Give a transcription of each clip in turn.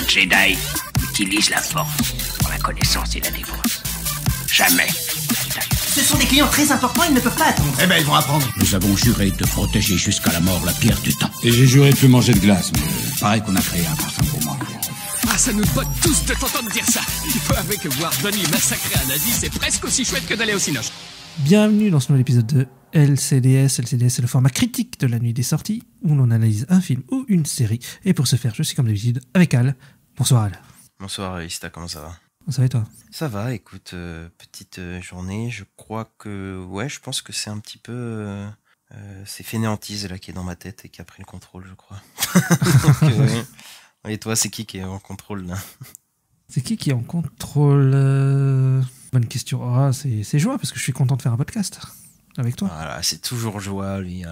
Jedi utilise la force pour la connaissance et la défense. Jamais. Ce sont des clients très importants, ils ne peuvent pas attendre. Eh ben, ils vont apprendre. Nous avons juré de protéger jusqu'à la mort la pierre du temps. Et j'ai juré de plus manger de glace, mais Pareil qu'on a créé un parfum pour moi. Ah, ça nous botte tous de t'entendre dire ça. Il faut avouer que voir Donnie massacrer un nazi, c'est presque aussi chouette que d'aller au cinoche. Bienvenue dans ce nouvel épisode de LCDS. LCDS, c'est le format critique de la nuit des sorties, où l'on analyse un film ou une série. Et pour ce faire, je suis comme d'habitude avec Al. Bonsoir Al. Bonsoir Ista, comment ça va? Ça va et toi? Ça va, écoute, petite journée, je crois que... Ouais, je pense que c'est un petit peu... c'est Fainéantise là qui est dans ma tête et qui a pris le contrôle, je crois. Donc, et toi, c'est qui est en contrôle là? C'est qui est en contrôle Bonne question. Ah, c'est Joie, parce que je suis content de faire un podcast avec toi. Voilà, c'est toujours Joie, lui.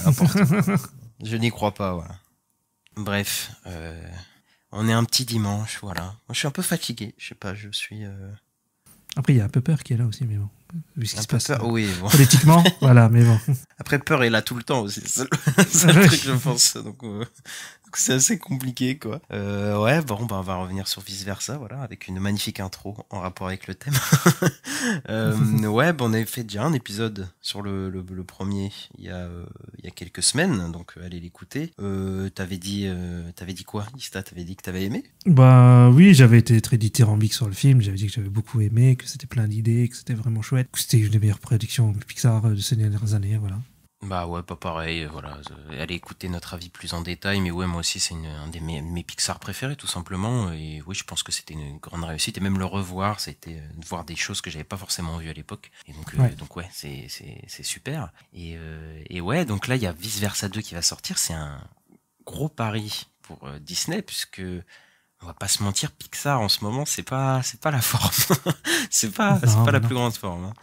N'importe quoi. Je n'y crois pas, voilà. Bref, on est un petit dimanche, voilà. Moi, je suis un peu fatigué, je sais pas, je suis... Après, il y a un peu Peur qui est là aussi, mais bon. Vu ce qui se passe. Oui, bon. Politiquement, voilà, mais bon. Après, Peur est là tout le temps aussi, c'est le truc, je pense. Donc c'est assez compliqué, quoi. Ouais, bon, bah, on va revenir sur Vice Versa, voilà, avec une magnifique intro en rapport avec le thème. Ouais, bah, on avait fait déjà un épisode sur le premier il y a quelques semaines, donc allez l'écouter. T'avais dit quoi, Ista? T'avais dit que t'avais aimé? Bah oui, j'avais été très dithyrambique sur le film, j'avais dit que j'avais beaucoup aimé, que c'était plein d'idées, que c'était vraiment chouette, que c'était une des meilleures productions Pixar de ces dernières années, voilà. Bah ouais, pas pareil, voilà. Allez écouter notre avis plus en détail, mais ouais, moi aussi c'est un des mes Pixar préférés tout simplement, et oui, je pense que c'était une grande réussite, et même le revoir, c'était de voir des choses que j'avais pas forcément vues à l'époque, et donc ouais, c'est super, et ouais, donc là il y a Vice Versa 2 qui va sortir, c'est un gros pari pour Disney, puisque on va pas se mentir, Pixar en ce moment c'est pas la forme, c'est pas la plus grande forme, hein.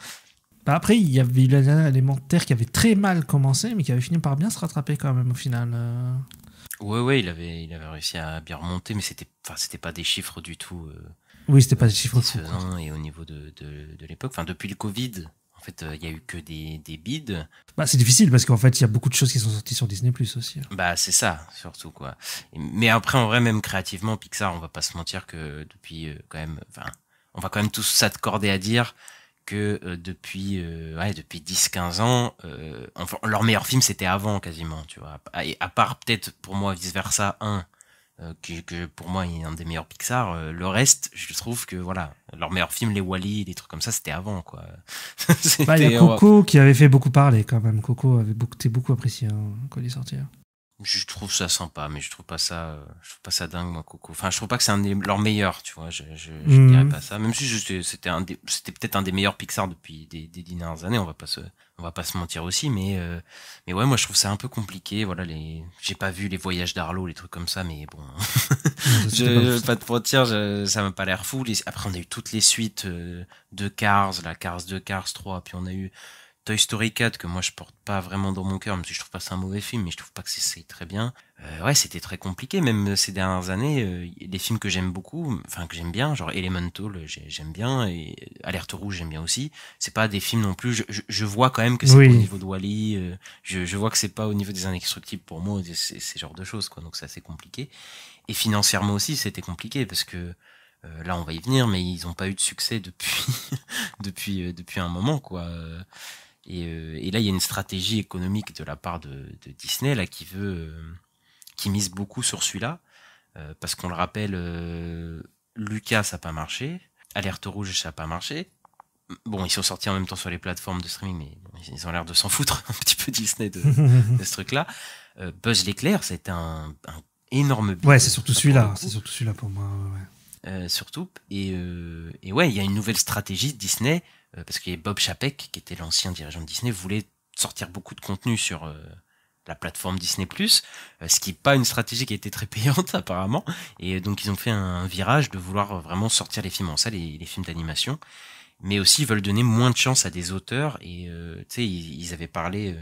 Bah après, il y avait l'année élémentaire qui avait très mal commencé, mais qui avait fini par bien se rattraper quand même au final. Ouais, il avait réussi à bien remonter, mais c'était pas des chiffres du tout. Oui, c'était pas des chiffres fous. Et au niveau de l'époque, enfin depuis le Covid, en fait, il y a eu que des bides. Bah c'est difficile parce qu'en fait, il y a beaucoup de choses qui sont sorties sur Disney+ aussi. Bah c'est ça, surtout quoi. Mais après, en vrai, même créativement, Pixar, on va pas se mentir que depuis quand même, enfin, on va quand même tous s'accorder à dire que depuis 10-15 ans, enfin, leur meilleur film c'était avant quasiment, tu vois. Et à part peut-être pour moi Vice Versa 1, que pour moi est un des meilleurs Pixar, le reste, je trouve que voilà, leur meilleur film, les Wall-E, des trucs comme ça, c'était avant, quoi. Bah, il y a Coco qui avait fait beaucoup parler quand même. Coco avait été beaucoup apprécié quand il est sorti. Je trouve ça sympa, mais je trouve pas ça dingue, moi, Coco. Enfin, je trouve pas que c'est un des leurs meilleurs, tu vois. Je dirais pas ça. Même si c'était peut-être un des meilleurs Pixar depuis des dernières années. On va pas se mentir aussi, mais ouais, moi, je trouve ça un peu compliqué. Voilà, j'ai pas vu les Voyages d'Arlo, les trucs comme ça, mais bon. Je vais pas te mentir, ça m'a pas l'air fou. Après, on a eu toutes les suites de Cars, Cars 2, Cars 3, puis on a eu Toy Story 4 que moi je porte pas vraiment dans mon cœur, même si je trouve pas que c'est un mauvais film, mais je trouve pas que c'est très bien. Ouais, c'était très compliqué, même ces dernières années, les films que j'aime beaucoup, enfin que j'aime bien, genre Elemental, j'aime bien, et Alerte Rouge j'aime bien aussi. C'est pas des films non plus, je vois quand même que c'est pas au niveau de Wall-E, je vois que c'est pas au niveau des Indestructibles pour moi, c'est ce genre de choses, quoi, donc c'est assez compliqué. Et financièrement aussi, c'était compliqué, parce que là on va y venir, mais ils ont pas eu de succès depuis un moment, quoi. Et là, il y a une stratégie économique de la part de Disney là qui mise beaucoup sur celui-là, parce qu'on le rappelle, Lucas ça n'a pas marché, Alerte Rouge ça n'a pas marché. Bon, ils sont sortis en même temps sur les plateformes de streaming, mais bon, ils ont l'air de s'en foutre un petit peu Disney de ce truc-là. Buzz l'éclair, ça a été un énorme bid. Ouais, c'est surtout celui-là pour moi. Ouais. Surtout, et ouais, il y a une nouvelle stratégie de Disney. Parce que Bob Chapek, qui était l'ancien dirigeant de Disney, voulait sortir beaucoup de contenu sur la plateforme Disney+, ce qui n'est pas une stratégie qui a été très payante apparemment, et donc ils ont fait un virage de vouloir vraiment sortir les films en salle et les films d'animation, mais aussi ils veulent donner moins de chance à des auteurs, et tu sais, ils avaient parlé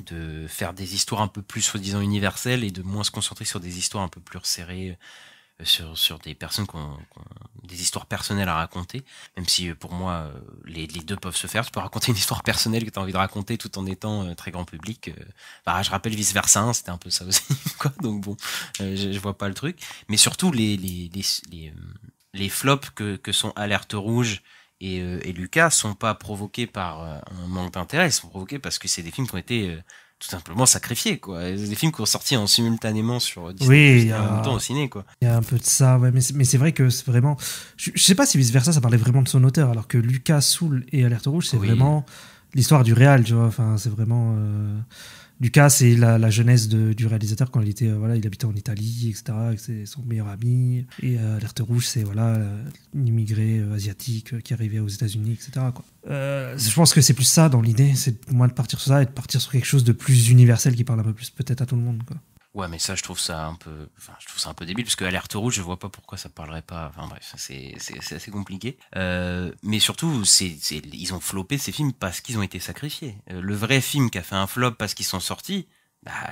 de faire des histoires un peu plus soi-disant universelles et de moins se concentrer sur des histoires un peu plus resserrées, sur des personnes qui ont des histoires personnelles à raconter, même si pour moi les deux peuvent se faire. Tu peux raconter une histoire personnelle que tu as envie de raconter tout en étant très grand public. Je rappelle Vice Versa 1, c'était un peu ça aussi, quoi. Donc bon, je vois pas le truc. Mais surtout les flops que sont Alerte Rouge et Lucas sont pas provoqués par un manque d'intérêt, ils sont provoqués parce que c'est des films qui ont été tout simplement sacrifiés, quoi. C'est des films qui ont sorti simultanément sur Disney+, en même temps au ciné, quoi. Il y a un peu de ça, ouais, mais c'est vrai que c'est vraiment... Je sais pas si Vice Versa, ça parlait vraiment de son auteur, alors que Lucas, Soul et Alerte Rouge, c'est vraiment l'histoire du réal, tu vois. Enfin, c'est vraiment... Lucas, c'est la jeunesse du réalisateur quand il était, il habitait en Italie, etc., avec son meilleur ami. Et Alerte Rouge, c'est un immigré asiatique qui arrivait aux États-Unis, etc., quoi. Je pense que c'est plus ça dans l'idée, c'est pour moi de partir sur ça et de partir sur quelque chose de plus universel qui parle un peu plus peut-être à tout le monde, quoi. Ouais, mais ça, je trouve ça un peu débile, parce que Alerte Rouge, je vois pas pourquoi ça parlerait pas. Enfin bref, c'est assez compliqué. Mais surtout, ils ont floppé ces films parce qu'ils ont été sacrifiés. Le vrai film qui a fait un flop parce qu'ils sont sortis,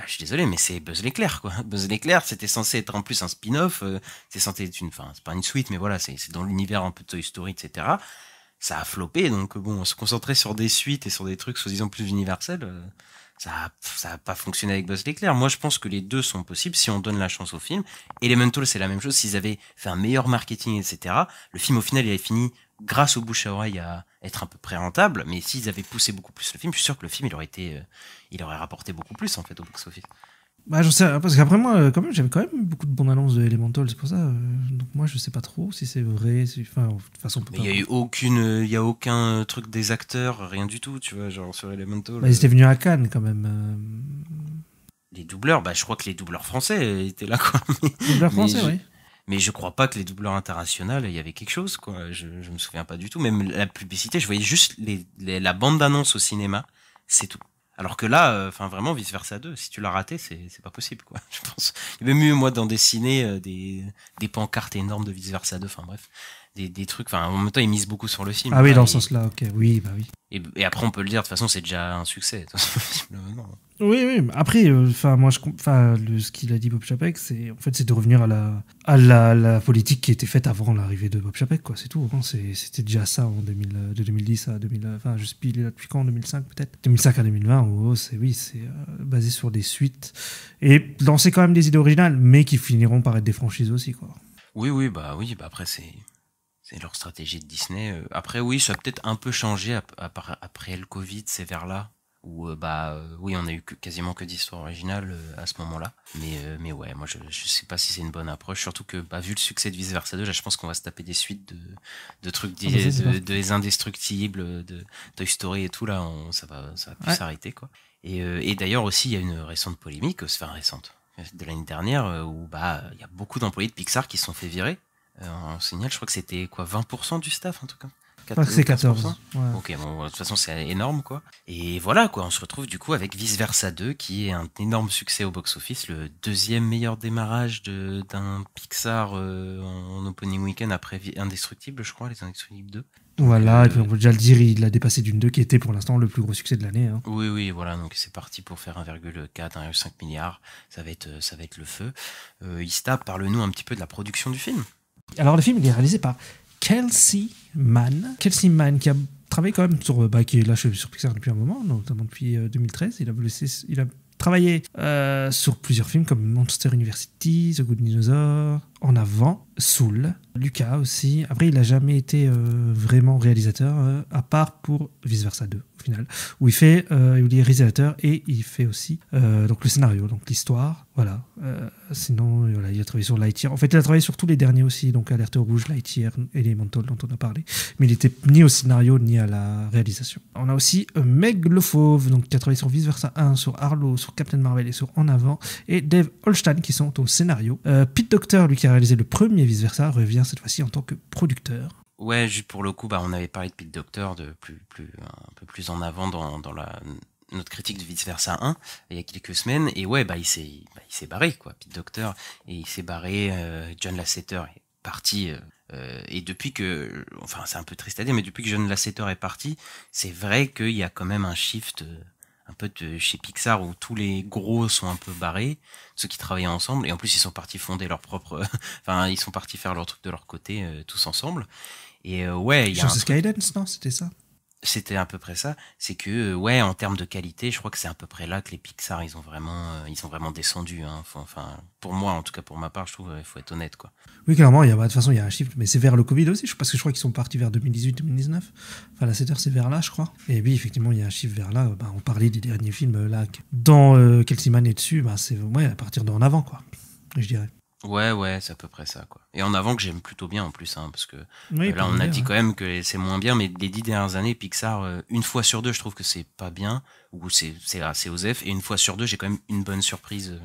je suis désolé, mais c'est Buzz l'éclair, quoi. Buzz l'éclair, c'était censé être en plus un spin-off, c'est censé être c'est pas une suite, mais voilà, c'est dans l'univers un peu de Toy Story, etc. Ça a floppé, donc bon, se concentrer sur des suites et sur des trucs soi-disant plus universels, ça a pas fonctionné avec Buzz l'éclair. Moi, je pense que les deux sont possibles si on donne la chance au film. Elemental, c'est la même chose. S'ils avaient fait un meilleur marketing, etc., le film, au final, il avait fini, grâce au bouche à oreille, à être un peu près rentable. Mais s'ils avaient poussé beaucoup plus le film, je suis sûr que le film, il aurait rapporté beaucoup plus, en fait, au box-office. Je sais, parce qu'après moi, quand même, j'avais quand même beaucoup de bandes annonces de Elemental, c'est pour ça. Donc moi, je sais pas trop si c'est vrai. Enfin, de toute façon, mais il y a aucun truc des acteurs, rien du tout, tu vois, genre sur Elemental. Ils étaient venus à Cannes quand même. Les doubleurs, je crois que les doubleurs français étaient là, quoi. Doubleurs français, oui. Mais je crois pas que les doubleurs internationaux, il y avait quelque chose, quoi. Je me souviens pas du tout. Même la publicité, je voyais juste la bande d'annonce au cinéma, c'est tout. Alors que là, vraiment, Vice Versa 2, si tu l'as raté, c'est pas possible, quoi. Je pense. Il y avait mieux, moi, dans des ciné, des pancartes énormes de Vice Versa 2, enfin bref. Des trucs, en même temps, ils misent beaucoup sur le film. Ah oui, dans ce sens-là, ok, oui, oui. Et après, on peut le dire, de toute façon, c'est déjà un succès. Oui, après, ce qu'il a dit Bob Chapek, c'est de revenir à la politique qui était faite avant l'arrivée de Bob Chapek, quoi, c'est tout. Hein, c'était déjà ça de 2010 à 2000, je sais plus, il est là depuis quand, en 2005 peut-être 2005 à 2020, c'est basé sur des suites et lancer quand même des idées originales, mais qui finiront par être des franchises aussi, quoi. Oui, après, c'est leur stratégie de Disney. Après, oui, ça a peut-être un peu changé après le Covid, ces vers-là. Où oui, on a eu quasiment que d'histoires originales à ce moment-là, mais ouais, moi je sais pas si c'est une bonne approche, surtout que vu le succès de Vice Versa 2, là je pense qu'on va se taper des suites de trucs des indestructibles, de Toy Story et tout, là ça va plus s'arrêter, quoi. Et d'ailleurs aussi il y a une récente polémique, récente de l'année dernière, où il y a beaucoup d'employés de Pixar qui se sont fait virer. En signal, je crois que c'était 20% du staff, en tout cas. C'est 14. Ouais. Ok, bon, de toute façon, c'est énorme, quoi. Et voilà, quoi, on se retrouve du coup avec Vice Versa 2, qui est un énorme succès au box-office, le deuxième meilleur démarrage d'un Pixar en opening week-end après Indestructible, je crois, les Indestructibles 2. Voilà, et puis on peut déjà le dire, il a dépassé Dune 2, qui était pour l'instant le plus gros succès de l'année. Hein. Oui, voilà, donc c'est parti pour faire 1,4, 1,5 milliard, ça va être le feu. Il se tape, parle-nous un petit peu de la production du film. Alors le film, il est réalisé par Kelsey Mann, qui a travaillé quand même qui est là sur Pixar depuis un moment, notamment depuis 2013. Il a travaillé sur plusieurs films comme Monster University, The Good Dinosaur, En Avant, Soul, Lucas aussi. Après, il n'a jamais été vraiment réalisateur, à part pour Vice Versa 2, au final, où il est réalisateur et il fait aussi donc le scénario, donc l'histoire. Voilà. Sinon, il a travaillé sur Lightyear. En fait, il a travaillé sur tous les derniers aussi, donc Alerte Rouge, Lightyear, Elemental, dont on a parlé. Mais il n'était ni au scénario ni à la réalisation. On a aussi Meg Le Fauve, donc, qui a travaillé sur Vice Versa 1, sur Arlo, sur Captain Marvel et sur En Avant, et Dave Holstein, qui sont au scénario. Pete Docter, lui, qui a réalisé le premier Vice Versa, revient cette fois-ci en tant que producteur. Ouais, juste pour le coup, on avait parlé de Pete Docter un peu plus en avant dans notre critique de Vice Versa 1 il y a quelques semaines, et ouais, il s'est barré, quoi, Pete Docter, et il s'est barré. John Lasseter est parti, et depuis que, c'est un peu triste à dire, mais depuis que John Lasseter est parti, c'est vrai qu'il y a quand même un shift de chez Pixar où tous les gros sont un peu barrés, ceux qui travaillaient ensemble, et en plus ils sont partis fonder leur propre, enfin ils sont partis faire leur truc de leur côté tous ensemble. Et ouais, il y a Skydance, non, c'était ça. C'était à peu près ça. C'est que ouais, en termes de qualité, je crois que c'est à peu près là que les Pixar ils ont vraiment descendu. Hein. Enfin, pour moi, en tout cas pour ma part, je trouve il faut être honnête quoi. Oui, clairement, de toute façon il y a un chiffre, mais c'est vers le Covid aussi, parce que je crois qu'ils sont partis vers 2018-2019. Enfin, la 7 c'est vers là, je crois. Et oui, effectivement, il y a un chiffre vers là. On parlait des derniers films là, dont Kelsey Mann est dessus. C'est ouais, à partir d'en avant quoi, je dirais. Ouais, c'est à peu près ça, quoi. Et en avant que j'aime plutôt bien en plus, hein, parce que oui, là on a dit quand même que c'est moins bien, mais les 10 dernières années, Pixar, une fois sur deux, je trouve que c'est pas bien, ou c'est assez osef, et une fois sur deux, j'ai quand même une bonne surprise,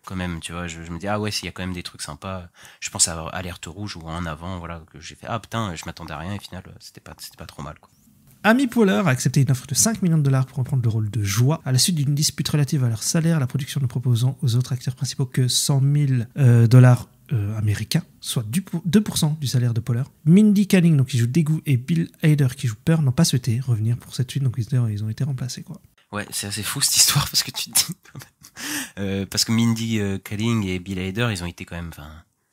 quand même, tu vois. Je me dis, ah ouais, s'il y a quand même des trucs sympas, je pense à Alerte Rouge ou En Avant, voilà, que j'ai fait, ah putain, je m'attendais à rien, et au final, c'était pas trop mal, quoi. Amy Poehler a accepté une offre de 5 millions de dollars pour reprendre le rôle de Joie. À la suite d'une dispute relative à leur salaire, la production ne proposant aux autres acteurs principaux que 100 000 dollars américains, soit 2% du salaire de Poehler. Mindy Kaling, donc, qui joue Daegu, et Bill Hader, qui joue Pearl, n'ont pas souhaité revenir pour cette suite, donc ils ont été remplacés, quoi. Ouais, c'est assez fou cette histoire, parce que tu te dis quand même. Parce que Mindy Kaling et Bill Hader, ils ont été quand même...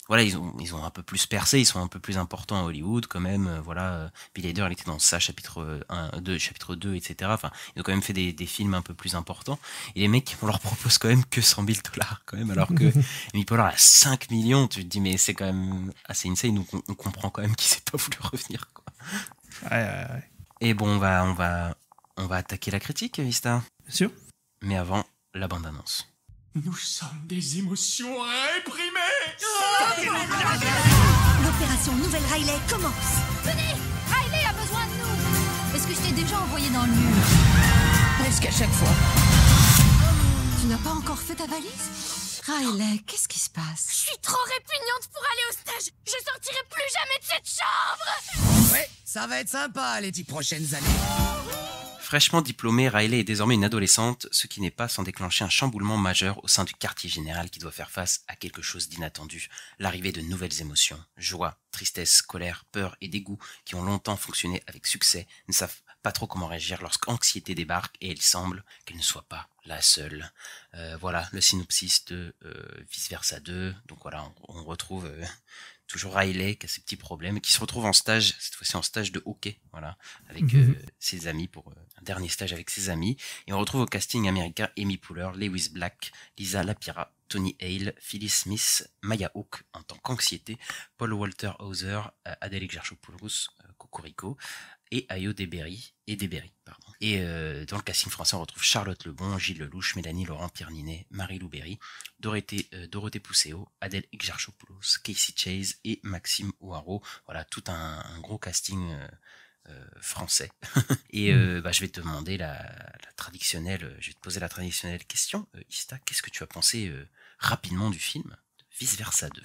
Voilà, ils ont un peu plus percé, ils sont un peu plus importants à Hollywood quand même. Voilà, Bill Hader, il était dans ça, chapitre 1, 2, chapitre 2, etc. Enfin, ils ont quand même fait des films un peu plus importants. Et les mecs, on leur propose quand même que 100 000 dollars quand même, alors que Amy Poehler a 5 millions. Tu te dis, mais c'est quand même assez insane. Donc on comprend quand même qu'il s'est pas voulu revenir, quoi. Ouais. Et bon, on va attaquer la critique, Vista. Bien sûr. Mais avant, la bande-annonce. Nous sommes des émotions réprimées. L'opération Nouvelle Riley commence. Venez, Riley a besoin de nous. Est-ce que je t'ai déjà envoyé dans le mur? Presque à chaque fois. Tu n'as pas encore fait ta valise? Riley, qu'est-ce qui se passe? Je suis trop répugnante pour aller au stage. Je sortirai plus jamais de cette chambre. Ouais, ça va être sympa les 10 prochaines années. Fraîchement diplômée, Riley est désormais une adolescente, ce qui n'est pas sans déclencher un chamboulement majeur au sein du quartier général qui doit faire face à quelque chose d'inattendu, l'arrivée de nouvelles émotions, joie, tristesse, colère, peur et dégoût qui ont longtemps fonctionné avec succès, ne savent pas trop comment réagir lorsqu'anxiété débarque et il semble qu'elle ne soit pas la seule. Voilà le synopsis de Vice Versa 2, donc voilà, on retrouve... toujours Riley qui a ses petits problèmes, qui se retrouve en stage, cette fois-ci en stage de hockey, voilà, avec ses amis, pour un dernier stage avec ses amis. Et on retrouve au casting américain Amy Poehler, Lewis Black, Lisa Lapira, Tony Hale, Phyllis Smith, Maya Hawke en tant qu'anxiété, Paul Walter Hauser, Adèle Exarchopoulos, Cocorico, et Ayo Deberry, pardon. Et dans le casting français, on retrouve Charlotte Lebon, Gilles Lelouch, Mélanie Laurent, Pierre Ninet, Marie Louberry, Dorothée Pousseau, Adèle Exarchopoulos, Casey Chase et Maxime Ouaro. Voilà, tout un gros casting français. Et je vais te demander la traditionnelle, je vais te poser la traditionnelle question. Ista, qu'est-ce que tu as pensé rapidement du film Vice Versa 2?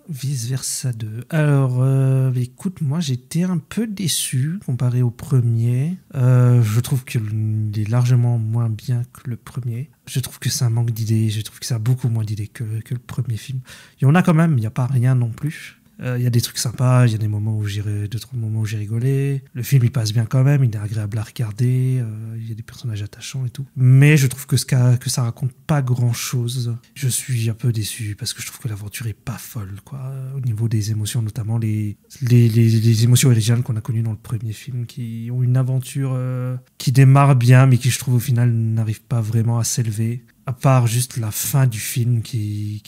Vice Versa 2. Alors, écoute, moi j'étais un peu déçu comparé au premier. Je trouve qu'il est largement moins bien que le premier. Je trouve que ça manque d'idées. Je trouve que ça a beaucoup moins d'idées que le premier film. Il y en a quand même, il n'y a pas rien non plus. Il y a des trucs sympas, il y a des moments où d'autres moments où j'ai rigolé. Le film il passe bien quand même, il est agréable à regarder, il y a des personnages attachants et tout. Mais je trouve que ça raconte pas grand chose. Je suis un peu déçu parce que je trouve que l'aventure est pas folle, quoi. Au niveau des émotions, notamment les émotions originales qu'on a connues dans le premier film, qui ont une aventure qui démarre bien, mais qui je trouve au final n'arrive pas vraiment à s'élever. À part juste la fin du film qui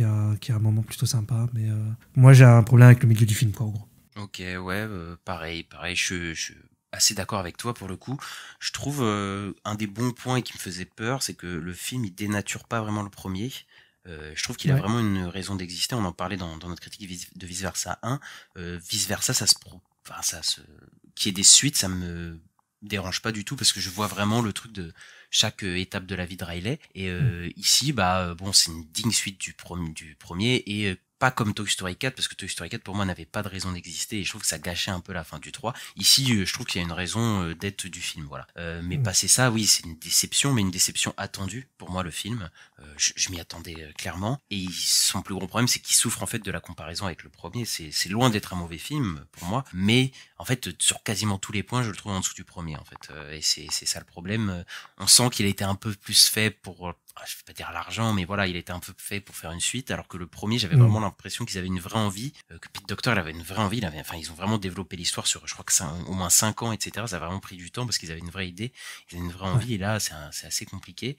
a un moment plutôt sympa, mais moi j'ai un problème avec le milieu du film, quoi, en gros. Ok, ouais, pareil, je suis assez d'accord avec toi pour le coup. Je trouve un des bons points qui me faisait peur, c'est que le film il dénature pas vraiment le premier. Je trouve qu'il a vraiment une raison d'exister. On en parlait dans notre critique de Vice Versa 1. Vice Versa, qu'il y ait des suites, ça me dérange pas du tout parce que je vois vraiment le truc de chaque étape de la vie de Riley. Et ici, c'est une digne suite du premier et pas comme Toy Story 4, parce que Toy Story 4 pour moi n'avait pas de raison d'exister, et je trouve que ça gâchait un peu la fin du 3. Ici, je trouve qu'il y a une raison d'être du film, voilà. Mais passer ça, oui, c'est une déception, mais une déception attendue pour moi, le film. Je m'y attendais clairement, et son plus gros problème, c'est qu'il souffre en fait de la comparaison avec le premier. C'est loin d'être un mauvais film pour moi, mais en fait sur quasiment tous les points, je le trouve en dessous du premier en fait, et c'est ça le problème. On sent qu'il a été un peu plus fait pour, je vais pas dire l'argent, mais voilà, il était un peu fait pour faire une suite, alors que le premier, j'avais vraiment l'impression qu'ils avaient une vraie envie, que Pete Docter, il avait une vraie envie, ils ont vraiment développé l'histoire sur, je crois que c'est au moins 5 ans, etc. Ça a vraiment pris du temps parce qu'ils avaient une vraie idée, ils avaient une vraie envie, et là, c'est assez compliqué.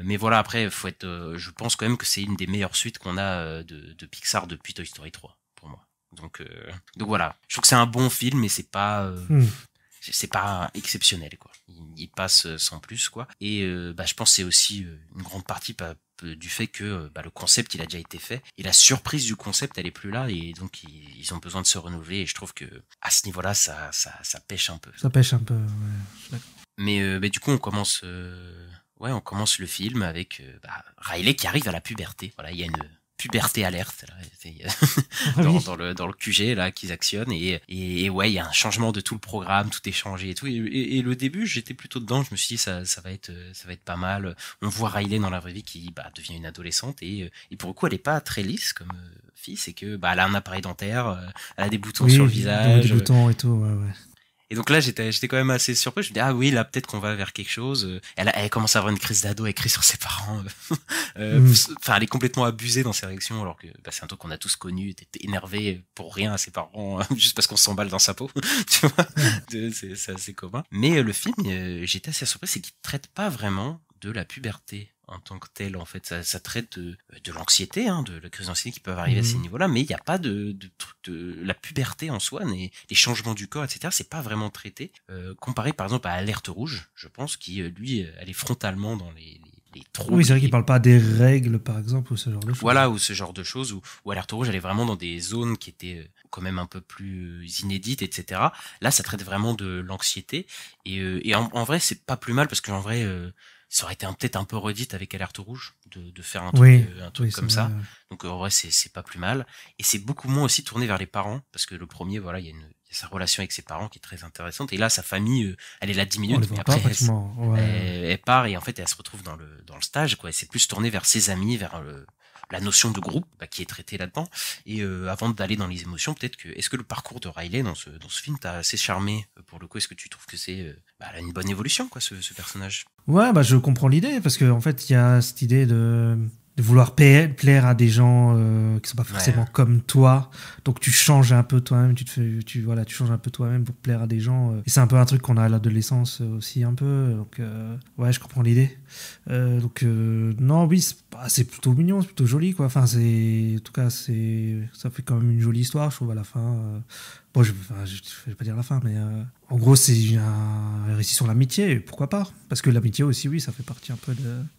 Mais voilà, après, faut être, je pense quand même que c'est une des meilleures suites qu'on a de Pixar depuis Toy Story 3, pour moi. Donc voilà, je trouve que c'est un bon film, mais c'est pas exceptionnel, quoi. Il passe sans plus, quoi. Et je pense que c'est aussi une grande partie du fait que le concept il a déjà été fait, et la surprise du concept elle est plus là, et donc ils ont besoin de se renouveler, et je trouve que à ce niveau-là ça pêche un peu. Ça pêche un peu, ouais, je suis d'accord. Mais du coup on commence le film avec Riley qui arrive à la puberté. Voilà, il y a une puberté alerte là, dans le QG là qu'ils actionnent, et ouais, il y a un changement de tout le programme, tout est changé et tout, et le début j'étais plutôt dedans, je me suis dit ça va être pas mal. On voit Riley dans la vraie vie qui devient une adolescente, et pour le coup elle est pas très lisse comme fille, c'est que elle a un appareil dentaire, elle a des boutons sur le visage, des boutons et tout, ouais. Et donc là, j'étais quand même assez surpris. Je me dis, ah oui, là, peut-être qu'on va vers quelque chose. Elle commence à avoir une crise d'ado, elle crie sur ses parents. Enfin, elle est complètement abusée dans ses réactions, alors que c'est un truc qu'on a tous connu. T'es énervé pour rien à ses parents, juste parce qu'on s'emballe dans sa peau. Tu vois, c'est assez commun. Mais le film, j'étais assez surpris, c'est qu'il traite pas vraiment de la puberté en tant que telle, en fait. Ça traite de l'anxiété, de la crise d'anxiété qui peuvent arriver à ces niveaux-là, mais il n'y a pas de truc de la puberté en soi, les changements du corps, etc. C'est pas vraiment traité. Comparé par exemple à Alerte Rouge, je pense, qui lui, elle est frontalement dans les troubles. Oui, c'est vrai qu'il parle pas des règles, par exemple, ou ce genre de choses. Voilà, ou ce genre de choses, où Alerte Rouge, elle est vraiment dans des zones qui étaient quand même un peu plus inédites, etc. Là, ça traite vraiment de l'anxiété, et en vrai, c'est pas plus mal, parce qu'en vrai, ça aurait été peut-être un peu redite avec Alerte Rouge de faire un truc comme ça. Donc en vrai c'est pas plus mal, et c'est beaucoup moins aussi tourné vers les parents, parce que le premier, voilà, il y a sa relation avec ses parents qui est très intéressante, et là sa famille elle est là 10 minutes, mais après elle part, et en fait elle se retrouve dans le stage, quoi. C'est plus tourné vers ses amis, vers la notion de groupe qui est traitée là-dedans. Et avant d'aller dans les émotions, peut-être est-ce que le parcours de Riley dans ce film t'a assez charmé pour le coup? Est-ce que tu trouves que c'est elle a une bonne évolution, quoi, ce personnage? Ouais, je comprends l'idée, parce que en fait il y a cette idée de vouloir plaire à des gens qui sont pas forcément comme toi, donc tu changes un peu toi-même, tu changes un peu toi-même pour plaire à des gens, et c'est un peu un truc qu'on a à l'adolescence aussi un peu, donc ouais, je comprends l'idée. Non, oui, c'est plutôt mignon, c'est plutôt joli, quoi. Enfin, en tout cas ça fait quand même une jolie histoire, je trouve, à la fin. Bon, je vais pas dire la fin, mais en gros, c'est un récit sur l'amitié, et pourquoi pas? Parce que l'amitié aussi, oui, ça fait partie un peu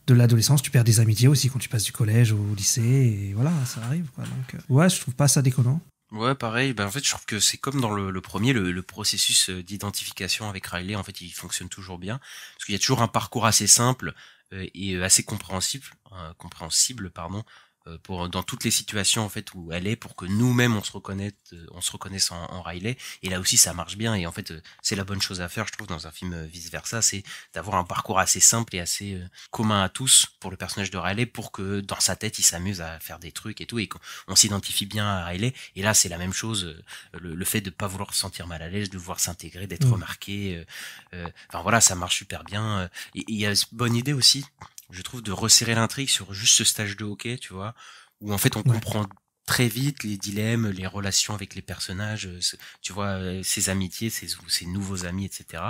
de l'adolescence. Tu perds des amitiés aussi quand tu passes du collège au lycée, et voilà, ça arrive, quoi. Donc, ouais, je trouve pas ça déconnant. Ouais, pareil. En fait, je trouve que c'est comme dans le premier, le processus d'identification avec Riley, en fait, il fonctionne toujours bien, parce qu'il y a toujours un parcours assez simple et assez compréhensible, dans toutes les situations, en fait, où elle est, pour que nous-mêmes on se reconnaisse en Riley. Et là aussi ça marche bien, et en fait c'est la bonne chose à faire, je trouve, dans un film vice versa, c'est d'avoir un parcours assez simple et assez commun à tous pour le personnage de Riley, pour que dans sa tête il s'amuse à faire des trucs et tout, et qu'on s'identifie bien à Riley. Et là c'est la même chose, le fait de pas vouloir se sentir mal à l'aise, de vouloir s'intégrer, d'être remarqué, enfin voilà, ça marche super bien. Et il y a une bonne idée aussi, je trouve, de resserrer l'intrigue sur juste ce stage de hockey, tu vois, où en fait on comprend très vite les dilemmes, les relations avec les personnages, tu vois, ses amitiés, ses nouveaux amis, etc.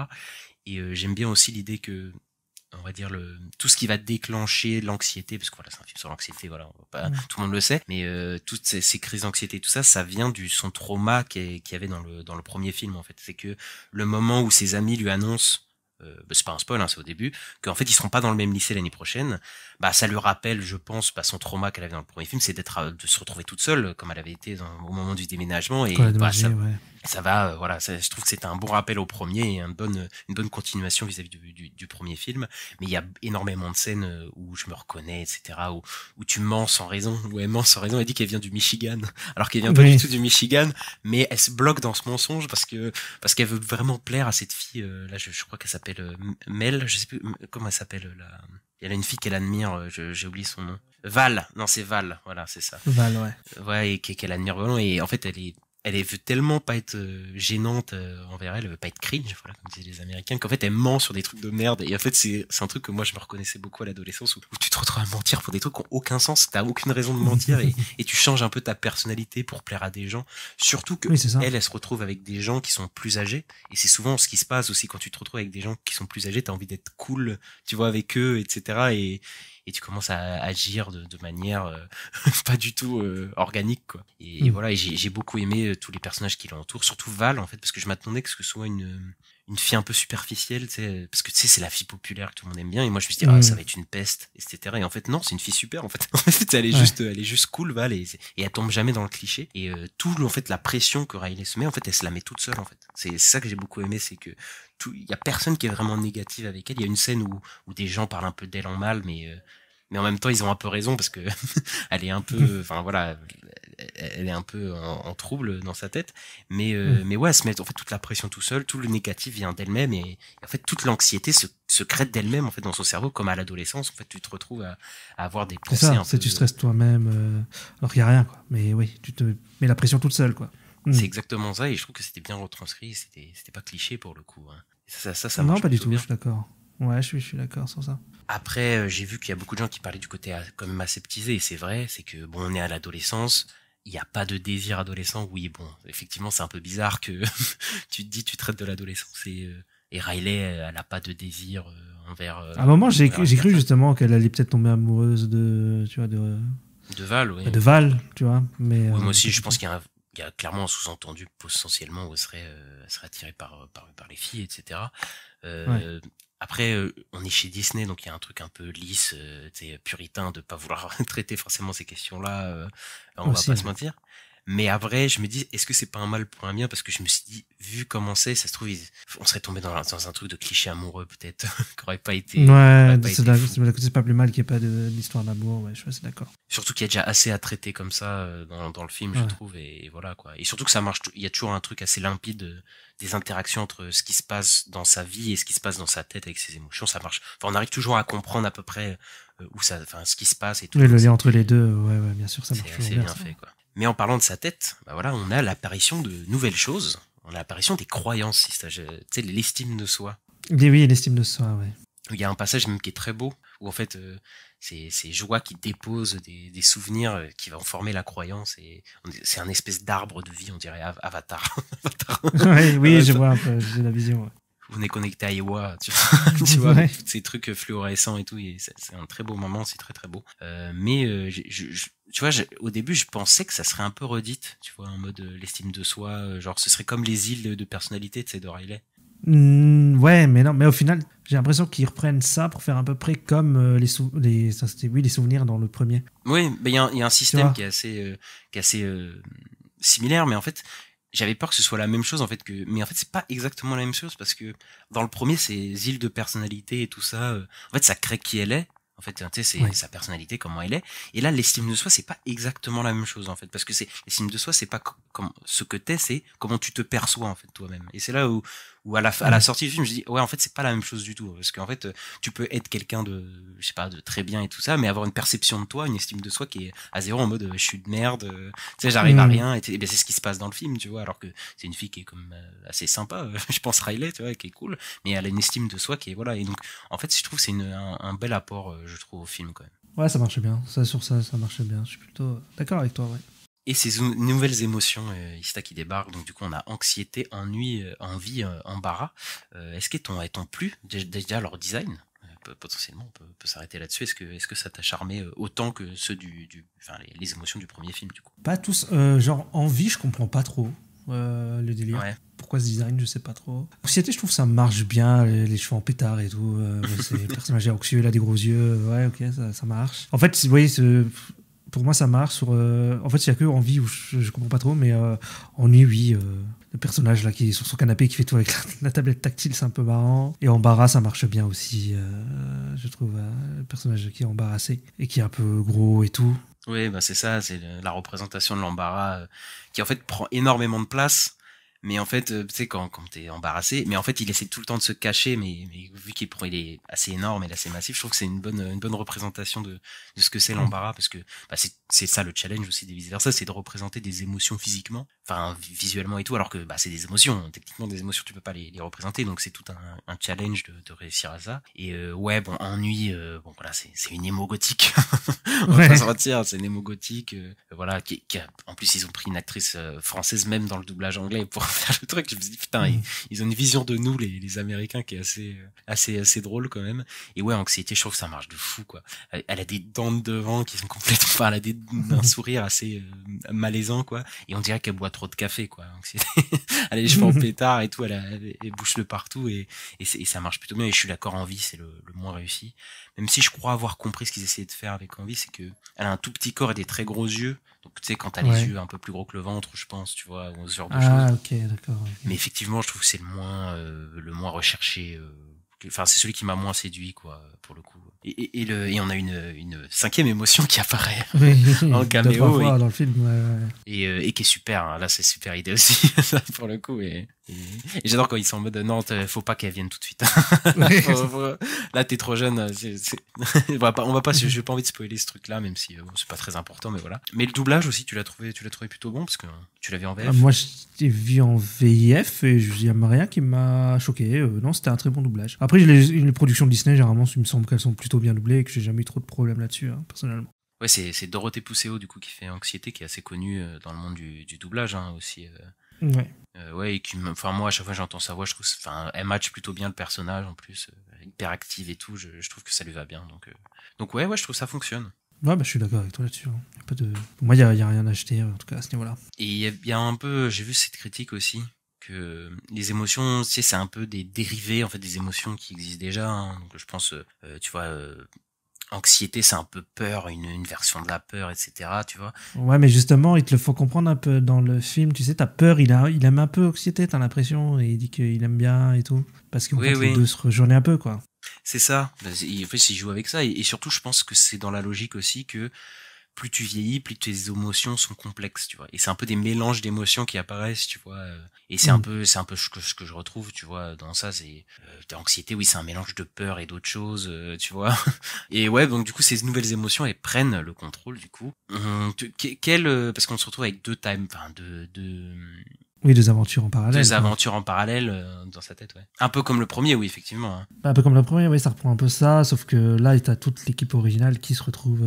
Et j'aime bien aussi l'idée que, on va dire, tout ce qui va déclencher l'anxiété, parce que voilà, c'est un film sur l'anxiété, voilà, tout le monde le sait, mais toutes ces crises d'anxiété, tout ça, ça vient son trauma qu'il y avait dans le premier film, en fait. C'est que le moment où ses amis lui annoncent, c'est pas un spoil, c'est au début, qu'en fait ils seront pas dans le même lycée l'année prochaine, bah ça lui rappelle, je pense, bah, son trauma qu'elle avait dans le premier film, c'est de se retrouver toute seule, comme elle avait été au moment du déménagement, et bah, ça va, voilà, je trouve que c'était un bon rappel au premier et une bonne continuation vis-à-vis du premier film. Mais il y a énormément de scènes où je me reconnais, etc., où tu mens sans raison, où elle ment sans raison, elle dit qu'elle vient du Michigan, alors qu'elle vient pas du tout du Michigan, mais elle se bloque dans ce mensonge parce qu'elle veut vraiment plaire à cette fille, là, je crois qu'elle s'appelle Mel, je sais plus comment elle s'appelle, là. Elle a une fille qu'elle admire, j'ai oublié son nom. Val, non, c'est Val, voilà, c'est ça. Val, ouais. Ouais, et qu'elle admire vraiment, et en fait, elle veut tellement pas être gênante envers elle veut pas être cringe, voilà, comme disaient les Américains, qu'en fait elle ment sur des trucs de merde. Et en fait c'est un truc que moi je me reconnaissais beaucoup à l'adolescence, où tu te retrouves à mentir pour des trucs qui ont aucun sens, t'as aucune raison de mentir, et tu changes un peu ta personnalité pour plaire à des gens. Surtout que elle se retrouve avec des gens qui sont plus âgés, et c'est souvent ce qui se passe aussi quand tu te retrouves avec des gens qui sont plus âgés, t'as envie d'être cool, tu vois, avec eux, etc. Et tu commences à agir de manière pas du tout organique, quoi. Et voilà, et j'ai beaucoup aimé tous les personnages qui l'entourent, surtout Val, en fait, parce que je m'attendais que ce soit une fille un peu superficielle, tu sais, parce que tu sais, c'est la fille populaire que tout le monde aime bien, et moi je me suis dit, ah, ça va être une peste, etc. Et en fait, non, c'est une fille super, en fait. En fait, elle est juste cool, Val, et elle tombe jamais dans le cliché. Et en fait, la pression que Riley se met, en fait, elle se la met toute seule, en fait. C'est ça que j'ai beaucoup aimé, c'est que il y a personne qui est vraiment négatif avec elle. Il y a une scène où des gens parlent un peu d'elle en mal, mais en même temps ils ont un peu raison, parce que elle est un peu, enfin voilà, elle est un peu en trouble dans sa tête, mais ouais, elle se met en fait toute la pression tout seul, tout le négatif vient d'elle-même, et en fait toute l'anxiété se crée d'elle-même, en fait, dans son cerveau, comme à l'adolescence. En fait, tu te retrouves à avoir des pensées un peu... tu stresses toi-même alors qu'il y a rien, quoi. Mais oui, tu te mets la pression toute seule, quoi. C'est exactement ça, et je trouve que c'était bien retranscrit, c'était pas cliché pour le coup, hein. Ça non, marche pas du tout, bien. je suis d'accord. Ouais, je suis d'accord sur ça. Après, j'ai vu qu'il y a beaucoup de gens qui parlaient du côté quand même aseptisé, et c'est vrai, c'est que bon, on est à l'adolescence, il n'y a pas de désir adolescent. Oui, bon, effectivement, c'est un peu bizarre que tu te dis, tu traites de l'adolescence, et Riley, elle a pas de désir envers... à un moment, j'ai cru justement qu'elle allait peut-être tomber amoureuse de Val, oui. De Val, tu vois. Mais, oui, moi aussi, je pense qu'il y a clairement un sous-entendu potentiellement où elle serait attirée par les filles, etc. Après, on est chez Disney, donc il y a un truc un peu lisse, puritain, de pas vouloir traiter forcément ces questions-là, on va pas se mentir. Mais après, je me dis, est-ce que c'est pas un mal pour un bien? Parce que je me suis dit, vu comment ça se trouve, on serait tombé dans un truc de cliché amoureux, peut-être, qui aurait pas été... Ouais, c'est pas plus mal qu'il n'y ait pas d'histoire d'amour, ouais, je suis assez d'accord. Surtout qu'il y a déjà assez à traiter comme ça dans le film, je trouve, et voilà, quoi. Et surtout que ça marche, il y a toujours un truc assez limpide des interactions entre ce qui se passe dans sa vie et ce qui se passe dans sa tête avec ses émotions, ça marche. Enfin, on arrive toujours à comprendre à peu près ce qui se passe et tout. Oui, le lien entre les deux, ouais, bien sûr, ça marche. C'est bien fait, quoi. Mais en parlant de sa tête, bah voilà, on a l'apparition de nouvelles choses. On a l'apparition des croyances, tu sais, l'estime de soi. Oui, l'estime de soi, ouais. Il y a un passage même qui est très beau, où en fait, c'est Joie qui dépose des souvenirs qui vont former la croyance, et c'est un espèce d'arbre de vie, on dirait Avatar. Oui, je vois un peu, j'ai la vision, ouais. On est connecté à Iwa, tu vois, ouais. Ces trucs fluorescents et tout, et c'est un très beau moment, c'est très très beau. Mais tu vois, au début, je pensais que ça serait un peu redite, tu vois, en mode l'estime de soi, genre ce serait comme les îles de personnalité, tu sais, de Riley. Ouais, mais non, mais au final, j'ai l'impression qu'ils reprennent ça pour faire à peu près comme les souvenirs dans le premier. Oui, mais il y a un système qui est assez similaire, mais en fait, j'avais peur que ce soit la même chose, en fait, mais en fait, c'est pas exactement la même chose, parce que dans le premier, ces îles de personnalité et tout ça, en fait, ça crée qui elle est. En fait, tu sais, c'est sa personnalité, comment elle est. Et là, l'estime de soi, c'est pas exactement la même chose, en fait, parce que l'estime de soi, c'est pas comme ce que t'es, c'est comment tu te perçois, en fait, toi-même. Et c'est là où à la sortie du film, je dis, ouais, en fait, c'est pas la même chose du tout, parce qu'en fait, tu peux être quelqu'un de très bien et tout ça, mais avoir une perception de toi, une estime de soi qui est à zéro, en mode, je suis de merde, tu sais, j'arrive à rien, et ben, c'est ce qui se passe dans le film, tu vois, alors que c'est une fille qui est comme assez sympa, je pense Riley, tu vois, qui est cool, mais elle a une estime de soi qui est, voilà, et donc, en fait, je trouve que c'est un bel apport, je trouve, au film, quand même. Ouais, ça marchait bien, ça marchait bien, je suis plutôt d'accord avec toi, ouais. Et ces nouvelles émotions, Ista qui débarque, donc du coup on a anxiété, ennui, envie, embarras. Est-ce qu'elles t'ont plu déjà leur design? Potentiellement on peut s'arrêter là-dessus. Est-ce que ça t'a charmé autant que ceux les émotions du premier film, du coup? Pas tous, genre envie, je comprends pas trop le délire. Ouais. pourquoi ce design, je sais pas trop. Anxiété, je trouve ça marche bien, les cheveux en pétard et tout. C'est le personnage est anxieux, il a des gros yeux. Ouais, ok, ça marche. En fait, vous voyez, pour moi, ça marche. En fait, il y a que Envie où je comprends pas trop, mais Ennui, oui. Le personnage là qui est sur son canapé qui fait tout avec la tablette tactile, c'est un peu marrant. Et Embarras, ça marche bien aussi, je trouve. Le personnage qui est embarrassé et qui est un peu gros et tout. Oui, bah c'est ça, c'est la représentation de l'embarras qui en fait prend énormément de place. Mais en fait, tu sais, quand t'es embarrassé, mais en fait, il essaie tout le temps de se cacher, mais vu il est assez énorme et assez massif, je trouve que c'est une bonne représentation de ce que c'est l'embarras, parce que bah, c'est ça le challenge aussi des vice-versa, c'est de représenter des émotions physiquement, enfin visuellement et tout, alors que bah c'est des émotions, techniquement des émotions tu peux pas les représenter, donc c'est tout un challenge de réussir à ça. Et ouais, bon, Ennui, bon voilà, c'est une émo gothique, on va pas se mentir, c'est une émo gothique, voilà, qui en plus ils ont pris une actrice française même dans le doublage anglais pour faire le truc. Je me suis dit putain, ils ont une vision de nous les Américains qui est assez drôle quand même. Et ouais, Anxiété, je trouve que ça marche de fou quoi. Elle a des dents de devant qui sont complètement, enfin, elle a un sourire assez malaisant quoi. Et on dirait qu'elle boit trop de café quoi. Anxiété. Elle a les cheveux en pétard et tout, elle bouche de partout et ça marche plutôt bien. Et je suis d'accord, Envie c'est le moins réussi. Même si je crois avoir compris ce qu'ils essayaient de faire avec Envie, c'est que elle a un tout petit corps et des très gros yeux. Donc tu sais, quand t'as les yeux un peu plus gros que le ventre, je pense, tu vois, ou ce genre de choses. Ah ok, d'accord. Okay. Mais effectivement, je trouve que c'est le moins recherché. Enfin, c'est celui qui m'a moins séduit, quoi, pour le coup. Et on a une cinquième émotion qui apparaît en caméo dans le film. Et qui est super. Hein. Là, c'est super idée aussi, ça, pour le coup. Et j'adore quand ils sont en mode non, faut pas qu'elle vienne tout de suite. Là, t'es trop jeune. On va pas. J'ai pas envie de spoiler ce truc-là, même si c'est pas très important, mais voilà. Mais le doublage aussi, tu l'as trouvé plutôt bon parce que tu l'avais en VF. Moi, je l'ai vu en VIF et il y a rien qui m'a choqué. Non, c'était un très bon doublage. Après, les productions de Disney, généralement, il me semble qu'elles sont plutôt bien doublées et que j'ai jamais eu trop de problèmes là-dessus, hein, personnellement. Ouais, c'est Dorothée Pousseau du coup qui fait Anxiété, qui est assez connue dans le monde du doublage hein, aussi. Ouais. Ouais, et enfin moi à chaque fois que j'entends sa voix, je trouve, enfin elle match plutôt bien le personnage en plus, hyper active et tout. Je trouve que ça lui va bien. Donc ouais, je trouve que ça fonctionne. Ouais, bah je suis d'accord avec toi là-dessus. Hein. Y a pas de... Moi, il y a rien à acheter en tout cas à ce niveau-là. Et il y a un peu, j'ai vu cette critique aussi. Que les émotions, tu sais, c'est un peu des dérivés en fait des émotions qui existent déjà. Hein. Donc je pense, tu vois, Anxiété, c'est un peu peur, une version de la peur, etc. Tu vois. Ouais, mais justement, il te le faut comprendre un peu dans le film. Tu sais, t'as peur, il aime un peu Anxiété, t'as l'impression, et il dit qu'il aime bien et tout, parce que les deux se rejoignent un peu, quoi. C'est ça. En fait, il joue avec ça, et surtout, je pense que c'est dans la logique aussi que plus tu vieillis, plus tes émotions sont complexes, tu vois. Et c'est un peu des mélanges d'émotions qui apparaissent, tu vois. Et c'est un peu ce que je retrouve, tu vois, dans ça. C'est Anxiété, oui, c'est un mélange de peur et d'autres choses, tu vois. Et ouais, donc du coup, ces nouvelles émotions, elles prennent le contrôle, du coup. Parce qu'on se retrouve avec deux aventures en parallèle. Deux aventures en parallèle dans sa tête, ouais. Un peu comme le premier, oui, effectivement. Hein. Un peu comme le premier, oui, ça reprend un peu ça, sauf que là, t'as toute l'équipe originale qui se retrouve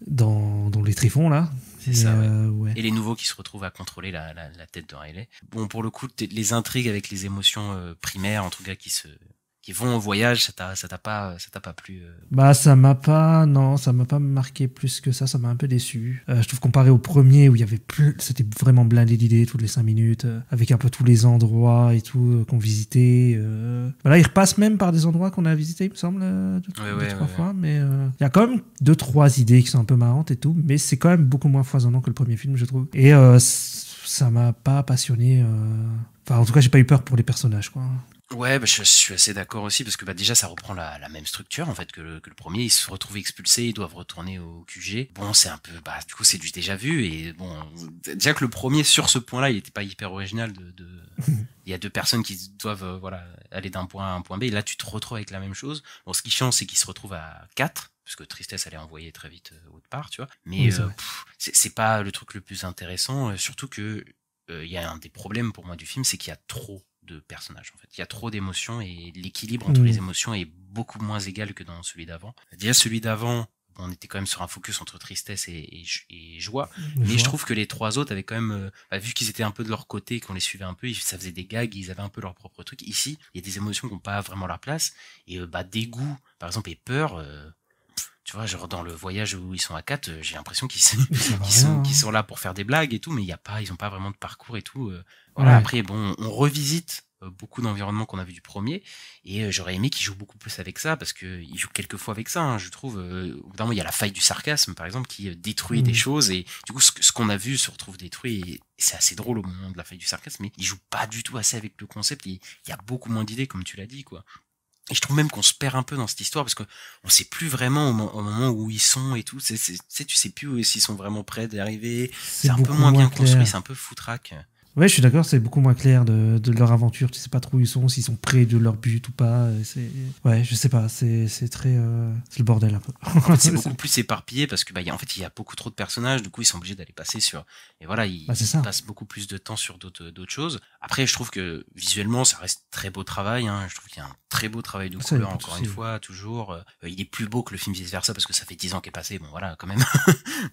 dans les tréfonds, là. C'est ça, ouais. Et les nouveaux qui se retrouvent à contrôler la tête de Riley. Bon, pour le coup, les intrigues avec les émotions primaires, en tout cas, qui vont au voyage, ça t'a pas plu Bah ça m'a pas marqué plus que ça m'a un peu déçu. Je trouve comparé au premier où il y avait c'était vraiment blindé d'idées toutes les 5 minutes avec un peu tous les endroits et tout qu'on visitait. Là ils repassent même par des endroits qu'on a visités il me semble deux, trois fois, mais il y a quand même 2-3 idées qui sont un peu marrantes et tout, mais c'est quand même beaucoup moins foisonnant que le premier film je trouve. Et ça m'a pas passionné. Enfin en tout cas j'ai pas eu peur pour les personnages quoi. Ouais, bah, je suis assez d'accord aussi parce que bah déjà ça reprend la même structure en fait que le premier. Ils se retrouvent expulsés, ils doivent retourner au QG. Bon, c'est un peu, bah du coup c'est du déjà vu et bon déjà que le premier sur ce point-là il était pas hyper original il y a deux personnes qui doivent aller d'un point à un point B et là tu te retrouves avec la même chose. Bon, ce qui change c'est qu'ils se retrouvent à 4 parce que Tristesse elle est envoyée très vite autre part, tu vois. Mais c'est pas le truc le plus intéressant, surtout que il y a un des problèmes pour moi du film, c'est qu'il y a trop de personnages en fait. Il y a trop d'émotions et l'équilibre entre les émotions est beaucoup moins égal que dans celui d'avant. Déjà celui d'avant, on était quand même sur un focus entre tristesse et joie, mais je trouve que les trois autres avaient quand même, vu qu'ils étaient un peu de leur côté, qu'on les suivait un peu, ça faisait des gags, ils avaient un peu leur propre truc. Ici, il y a des émotions qui n'ont pas vraiment leur place et dégoût par exemple et peur. Tu vois, genre dans le voyage où ils sont à 4, j'ai l'impression qu'ils rien, sont là pour faire des blagues et tout, mais ils ont pas vraiment de parcours et tout. Voilà. Ouais. Après, bon, on revisite beaucoup d'environnements qu'on a vu du premier, et j'aurais aimé qu'ils jouent beaucoup plus avec ça, parce que ils jouent quelques fois avec ça, hein, je trouve. Au bout d'un moment, il y a la faille du sarcasme, par exemple, qui détruit des choses, et du coup, ce qu'on a vu se retrouve détruit, et c'est assez drôle au moment de la faille du sarcasme, mais ils jouent pas du tout assez avec le concept, il y a beaucoup moins d'idées, comme tu l'as dit, quoi. Et je trouve même qu'on se perd un peu dans cette histoire, parce que on sait plus vraiment au moment où ils sont et tout. Tu sais plus s'ils sont vraiment prêts d'arriver. C'est un peu moins bien construit, c'est un peu foutraque. Ouais, je suis d'accord, c'est beaucoup moins clair de leur aventure. Tu sais pas trop où ils sont, s'ils sont près de leur but ou pas. Ouais, je sais pas, c'est très... c'est le bordel un peu. En fait, c'est beaucoup plus éparpillé, parce que en fait, il y a beaucoup trop de personnages, du coup, ils sont obligés d'aller passer sur... Et voilà, ils passent beaucoup plus de temps sur d'autres choses. Après, je trouve que visuellement, ça reste très beau travail. Hein. Je trouve qu'il y a un très beau travail de couleur, encore une fois, toujours. Il est plus beau que le film Vice Versa, parce que ça fait 10 ans qu'il est passé. Bon, voilà, quand même.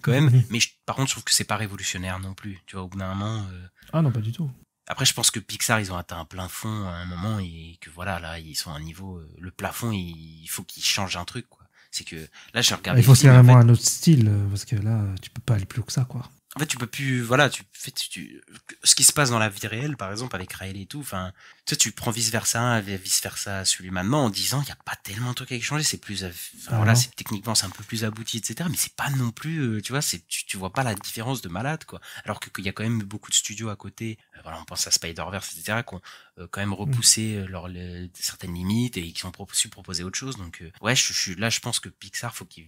quand même. Mais par contre, je trouve que c'est pas révolutionnaire non plus. Tu vois, au bout d'un moment... Ah non, pas du tout. Après, je pense que Pixar, ils ont atteint un plein fond à un moment, et que voilà, là, ils sont à un niveau, le plafond, il faut qu'ils changent un truc, quoi. C'est que, là, je regarde. Il faut carrément un autre style, parce que là, tu peux pas aller plus haut que ça, quoi. En fait, tu peux plus, voilà, ce qui se passe dans la vie réelle, par exemple, avec Riley et tout, enfin, tu prends Vice Versa, celui maintenant, en disant, il y a pas tellement de trucs à changer, c'est plus, voilà, techniquement, c'est un peu plus abouti, etc., mais c'est pas non plus, tu vois, tu vois pas la différence de malade, quoi. Alors qu'il y a quand même beaucoup de studios à côté, voilà, on pense à Spider-Verse, etc., qui ont quand même repoussé certaines limites, et qui ont su proposer autre chose, donc, ouais, là, je pense que Pixar, faut qu'ils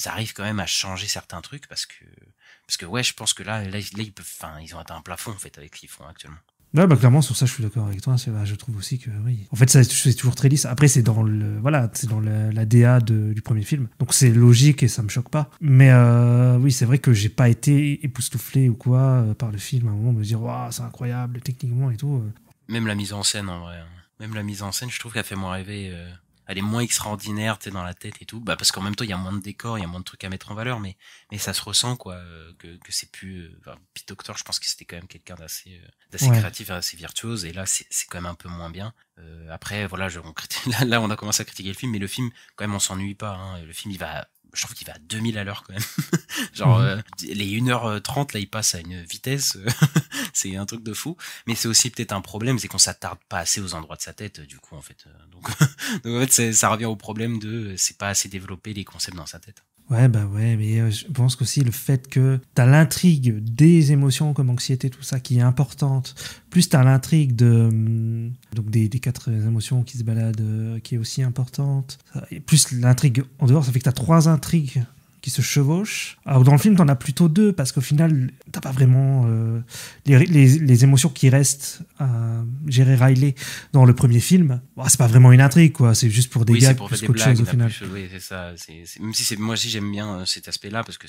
arrivent quand même à changer certains trucs, parce que ouais, je pense que là ils peuvent, ils ont atteint un plafond, en fait, avec ce qu'ils font actuellement. Ouais, bah clairement, sur ça, je suis d'accord avec toi. Je trouve aussi que oui. En fait, c'est toujours très lisse. Après, c'est dans la DA du premier film, donc c'est logique et ça me choque pas. Mais oui, c'est vrai que j'ai pas été époustouflé ou quoi par le film à un moment, me dire waouh, c'est incroyable techniquement et tout. Même la mise en scène, en vrai. Même la mise en scène, je trouve qu'elle fait moins rêver. Elle est moins extraordinaire, tu sais, dans la tête et tout. Bah, parce qu'en même temps, il y a moins de décors, il y a moins de trucs à mettre en valeur, mais ça se ressent, quoi, que c'est plus, Pete Docter, je pense que c'était quand même quelqu'un d'assez créatif et assez virtuose, et là, c'est quand même un peu moins bien. Après, voilà, là, on a commencé à critiquer le film, mais le film, quand même, on s'ennuie pas, hein. Le film, je trouve qu'il va à 2000 à l'heure quand même. Genre, les 1h30, là, il passe à une vitesse, c'est un truc de fou. Mais c'est aussi peut-être un problème, c'est qu'on s'attarde pas assez aux endroits de sa tête, du coup, en fait. Donc en fait, ça revient au problème c'est pas assez développé les concepts dans sa tête. Ouais, mais je pense qu'aussi le fait que t'as l'intrigue des émotions comme anxiété, tout ça, qui est importante, plus t'as l'intrigue donc des 4 émotions qui se baladent, qui est aussi importante, et plus l'intrigue en dehors, ça fait que t'as 3 intrigues qui se chevauchent. Alors dans le film, t'en as plutôt 2, parce qu'au final, t'as pas vraiment les émotions qui restent à gérer Riley dans le premier film. Bon, c'est pas vraiment une intrigue, quoi. C'est juste pour des gags plus qu'autre chose au final. Oui, c'est ça. Même si moi aussi j'aime bien cet aspect-là, parce que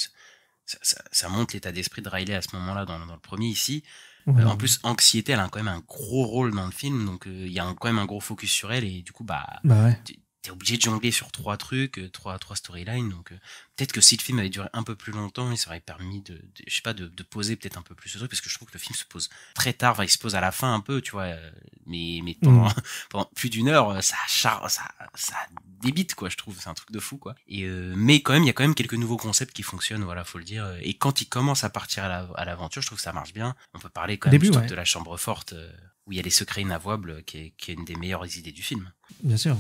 ça montre l'état d'esprit de Riley à ce moment-là dans le premier ici. Ouais. En plus, anxiété, elle a quand même un gros rôle dans le film, donc il y a quand même un gros focus sur elle, et du coup, ouais. T'es obligé de jongler sur 3 trucs, 3 storylines, donc peut-être que si le film avait duré un peu plus longtemps, il s'aurait permis de poser peut-être un peu plus ce truc, parce que je trouve que le film se pose très tard, il se pose à la fin un peu, tu vois, mais pendant plus d'1 heure, ça débite, quoi, je trouve, c'est un truc de fou, quoi. Et mais quand même, il y a quand même quelques nouveaux concepts qui fonctionnent, voilà, faut le dire. Et quand ils commencent à partir à l'aventure, je trouve que ça marche bien. On peut parler quand même du truc de la chambre forte, où il y a les secrets inavouables, qui est une des meilleures idées du film. Bien sûr,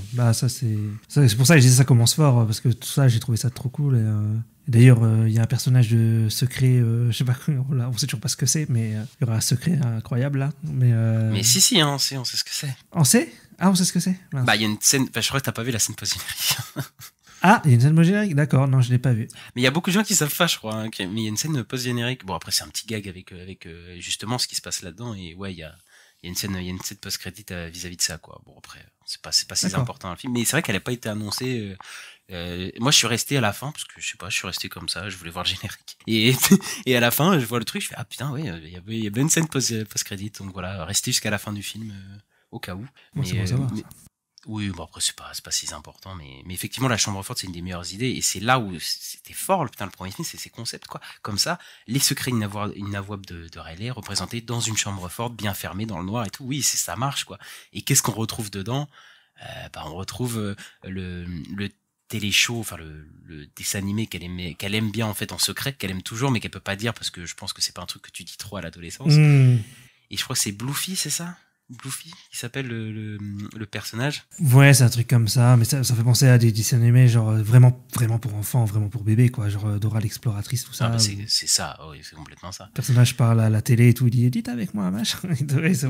c'est pour ça que je disais ça commence fort, parce que tout ça, j'ai trouvé ça trop cool. Et d'ailleurs, il y a un personnage de secret, je sais pas, on sait toujours pas ce que c'est, mais il y aura un secret incroyable là. Mais si, hein, on sait ce que c'est. On sait ? Ah, on sait ce que c'est ? Bah, il y a une scène, je crois que t'as pas vu la scène post-générique. Ah, il y a une scène post-générique ? D'accord, non, je l'ai pas vu. Mais il y a beaucoup de gens qui savent pas, je crois, hein, mais il y a une scène post-générique. Bon, après, c'est un petit gag avec justement ce qui se passe là-dedans, et ouais, il y a une scène post-crédit vis-à-vis de ça, quoi. Bon, après, c'est pas si important dans le film, mais c'est vrai qu'elle a pas été annoncée. Moi, je suis resté à la fin, parce que je sais pas, je suis resté comme ça, je voulais voir le générique. Et à la fin, je vois le truc, je fais, ah putain, ouais, il y a bien une scène post-crédit, donc voilà, restez jusqu'à la fin du film, au cas où. Bon, c'est bon à savoir, ça. Oui, bon, après, c'est pas si important, mais effectivement, la chambre forte, c'est une des meilleures idées, et c'est là où c'était fort, le premier film, c'est ces concepts, quoi. Comme ça, les secrets inavouables de Riley, représentés dans une chambre forte, bien fermée, dans le noir et tout, oui, ça marche, quoi. Et qu'est-ce qu'on retrouve dedans? On retrouve télé-show, enfin le dessin animé qu'elle aime bien en fait en secret, qu'elle aime toujours, mais qu'elle peut pas dire parce que je pense que c'est pas un truc que tu dis trop à l'adolescence. Et je crois que c'est Bluffy, c'est ça? Bluffy, qui s'appelle le personnage. Ouais, c'est un truc comme ça, mais ça fait penser à des dessins animés genre vraiment pour enfants, vraiment pour bébés, quoi, genre Dora l'exploratrice, tout ça. Ah bah c'est ça, oui, c'est complètement ça. Le personnage parle à la télé et tout, il dit dites avec moi, machin.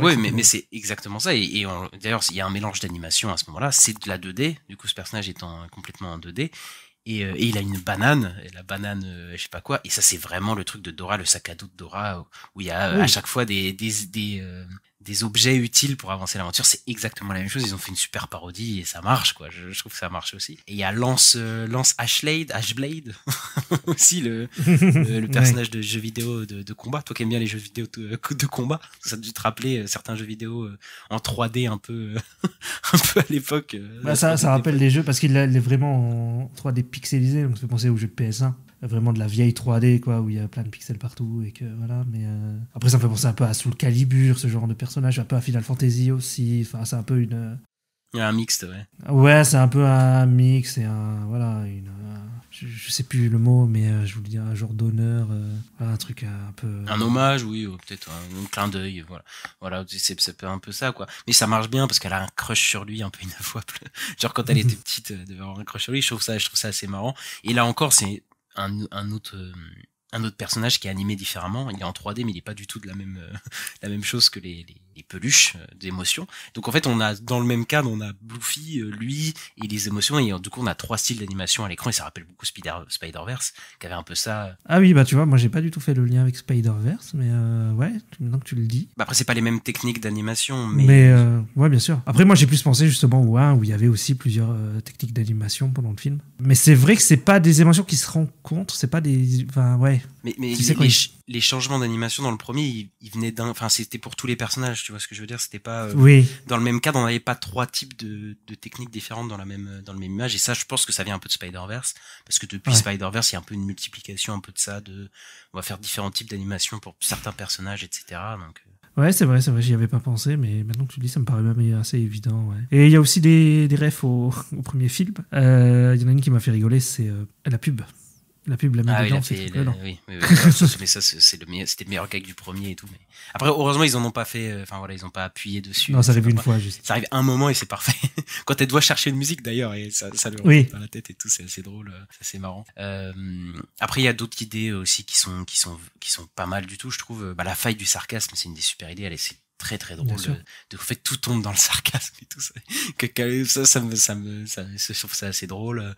Oui, mais c'est exactement ça. Et d'ailleurs, il y a un mélange d'animation à ce moment-là. C'est de la 2D, du coup, ce personnage étant complètement en 2D. Et il a une banane, et la banane, je sais pas quoi. Et ça, c'est vraiment le truc de Dora, le sac à dos de Dora, où il y a à chaque fois des objets utiles pour avancer l'aventure. C'est exactement la même chose. Ils ont fait une super parodie et ça marche, quoi. Je trouve que ça marche aussi. Et il y a Lance Ashblade aussi, le personnage de jeu vidéo de combat. Toi qui aimes bien les jeux vidéo de combat, ça a dû te rappeler certains jeux vidéo en 3D un peu à l'époque. Ça rappelle les jeux parce qu'il est vraiment en 3D pixelisé, donc ça fait penser aux jeux de PS1. Vraiment de la vieille 3D, quoi, où il y a plein de pixels partout et que voilà. Mais après, ça me fait penser un peu à Soul Calibur, ce genre de personnage, un peu à Final Fantasy aussi. Enfin, c'est un peu une. Il y a un mixte, ouais. Ouais, c'est un peu un mix et je sais plus le mot, mais je voulais dire un genre d'honneur, un truc un peu. Un hommage, oui, peut-être un clin d'œil, voilà, c'est un peu ça, quoi. Mais ça marche bien parce qu'elle a un crush sur lui un peu inavouable. Genre quand elle était petite, elle devait avoir un crush sur lui. Je trouve ça assez marrant. Et là encore, c'est un autre personnage qui est animé différemment. Il est en 3D, mais il est pas du tout de la même chose que les peluches d'émotions. Donc en fait, on a dans le même cadre, on a Bluffy, lui et les émotions, et du coup on a 3 styles d'animation à l'écran, et ça rappelle beaucoup Spider-Verse, qui avait un peu ça. Ah oui, bah tu vois, moi j'ai pas du tout fait le lien avec Spider-Verse, mais ouais, maintenant que tu le dis. Bah après c'est pas les mêmes techniques d'animation, mais ouais, bien sûr. Après moi j'ai plus pensé justement où il y avait aussi plusieurs techniques d'animation pendant le film. Mais c'est vrai que c'est pas des émotions qui se rencontrent, c'est pas des, enfin ouais. Mais les changements d'animation dans le premier, ils venaient enfin c'était pour tous les personnages, tu vois ce que je veux dire, c'était pas dans le même cadre, on n'avait pas 3 types de techniques différentes dans le même image, et ça je pense que ça vient un peu de Spider-Verse, parce que depuis Spider-Verse il y a un peu une multiplication un peu de ça, on va faire différents types d'animation pour certains personnages, etc. Donc ouais, c'est vrai, j'y avais pas pensé, mais maintenant que tu le dis, ça me paraît même assez évident, ouais. Et il y a aussi des refs au premier film. Il y en a une qui m'a fait rigoler, c'est la pub. La pub l'a mis dedans, oui. Mais ça, c'était le meilleur gag du premier et tout. Mais après, heureusement, ils en ont pas fait. Enfin voilà, ils ont pas appuyé dessus. Non, ça arrive une fois juste. Ça arrive un moment et c'est parfait. Quand elle doit chercher une musique d'ailleurs, et ça lui remonte dans la tête et tout, c'est assez drôle, c'est assez marrant. Après, il y a d'autres idées aussi qui sont pas mal du tout, je trouve. La faille du sarcasme, c'est une des super idées. C'est très très drôle de fait tout tombe dans le sarcasme et tout ça. Je trouve ça assez drôle.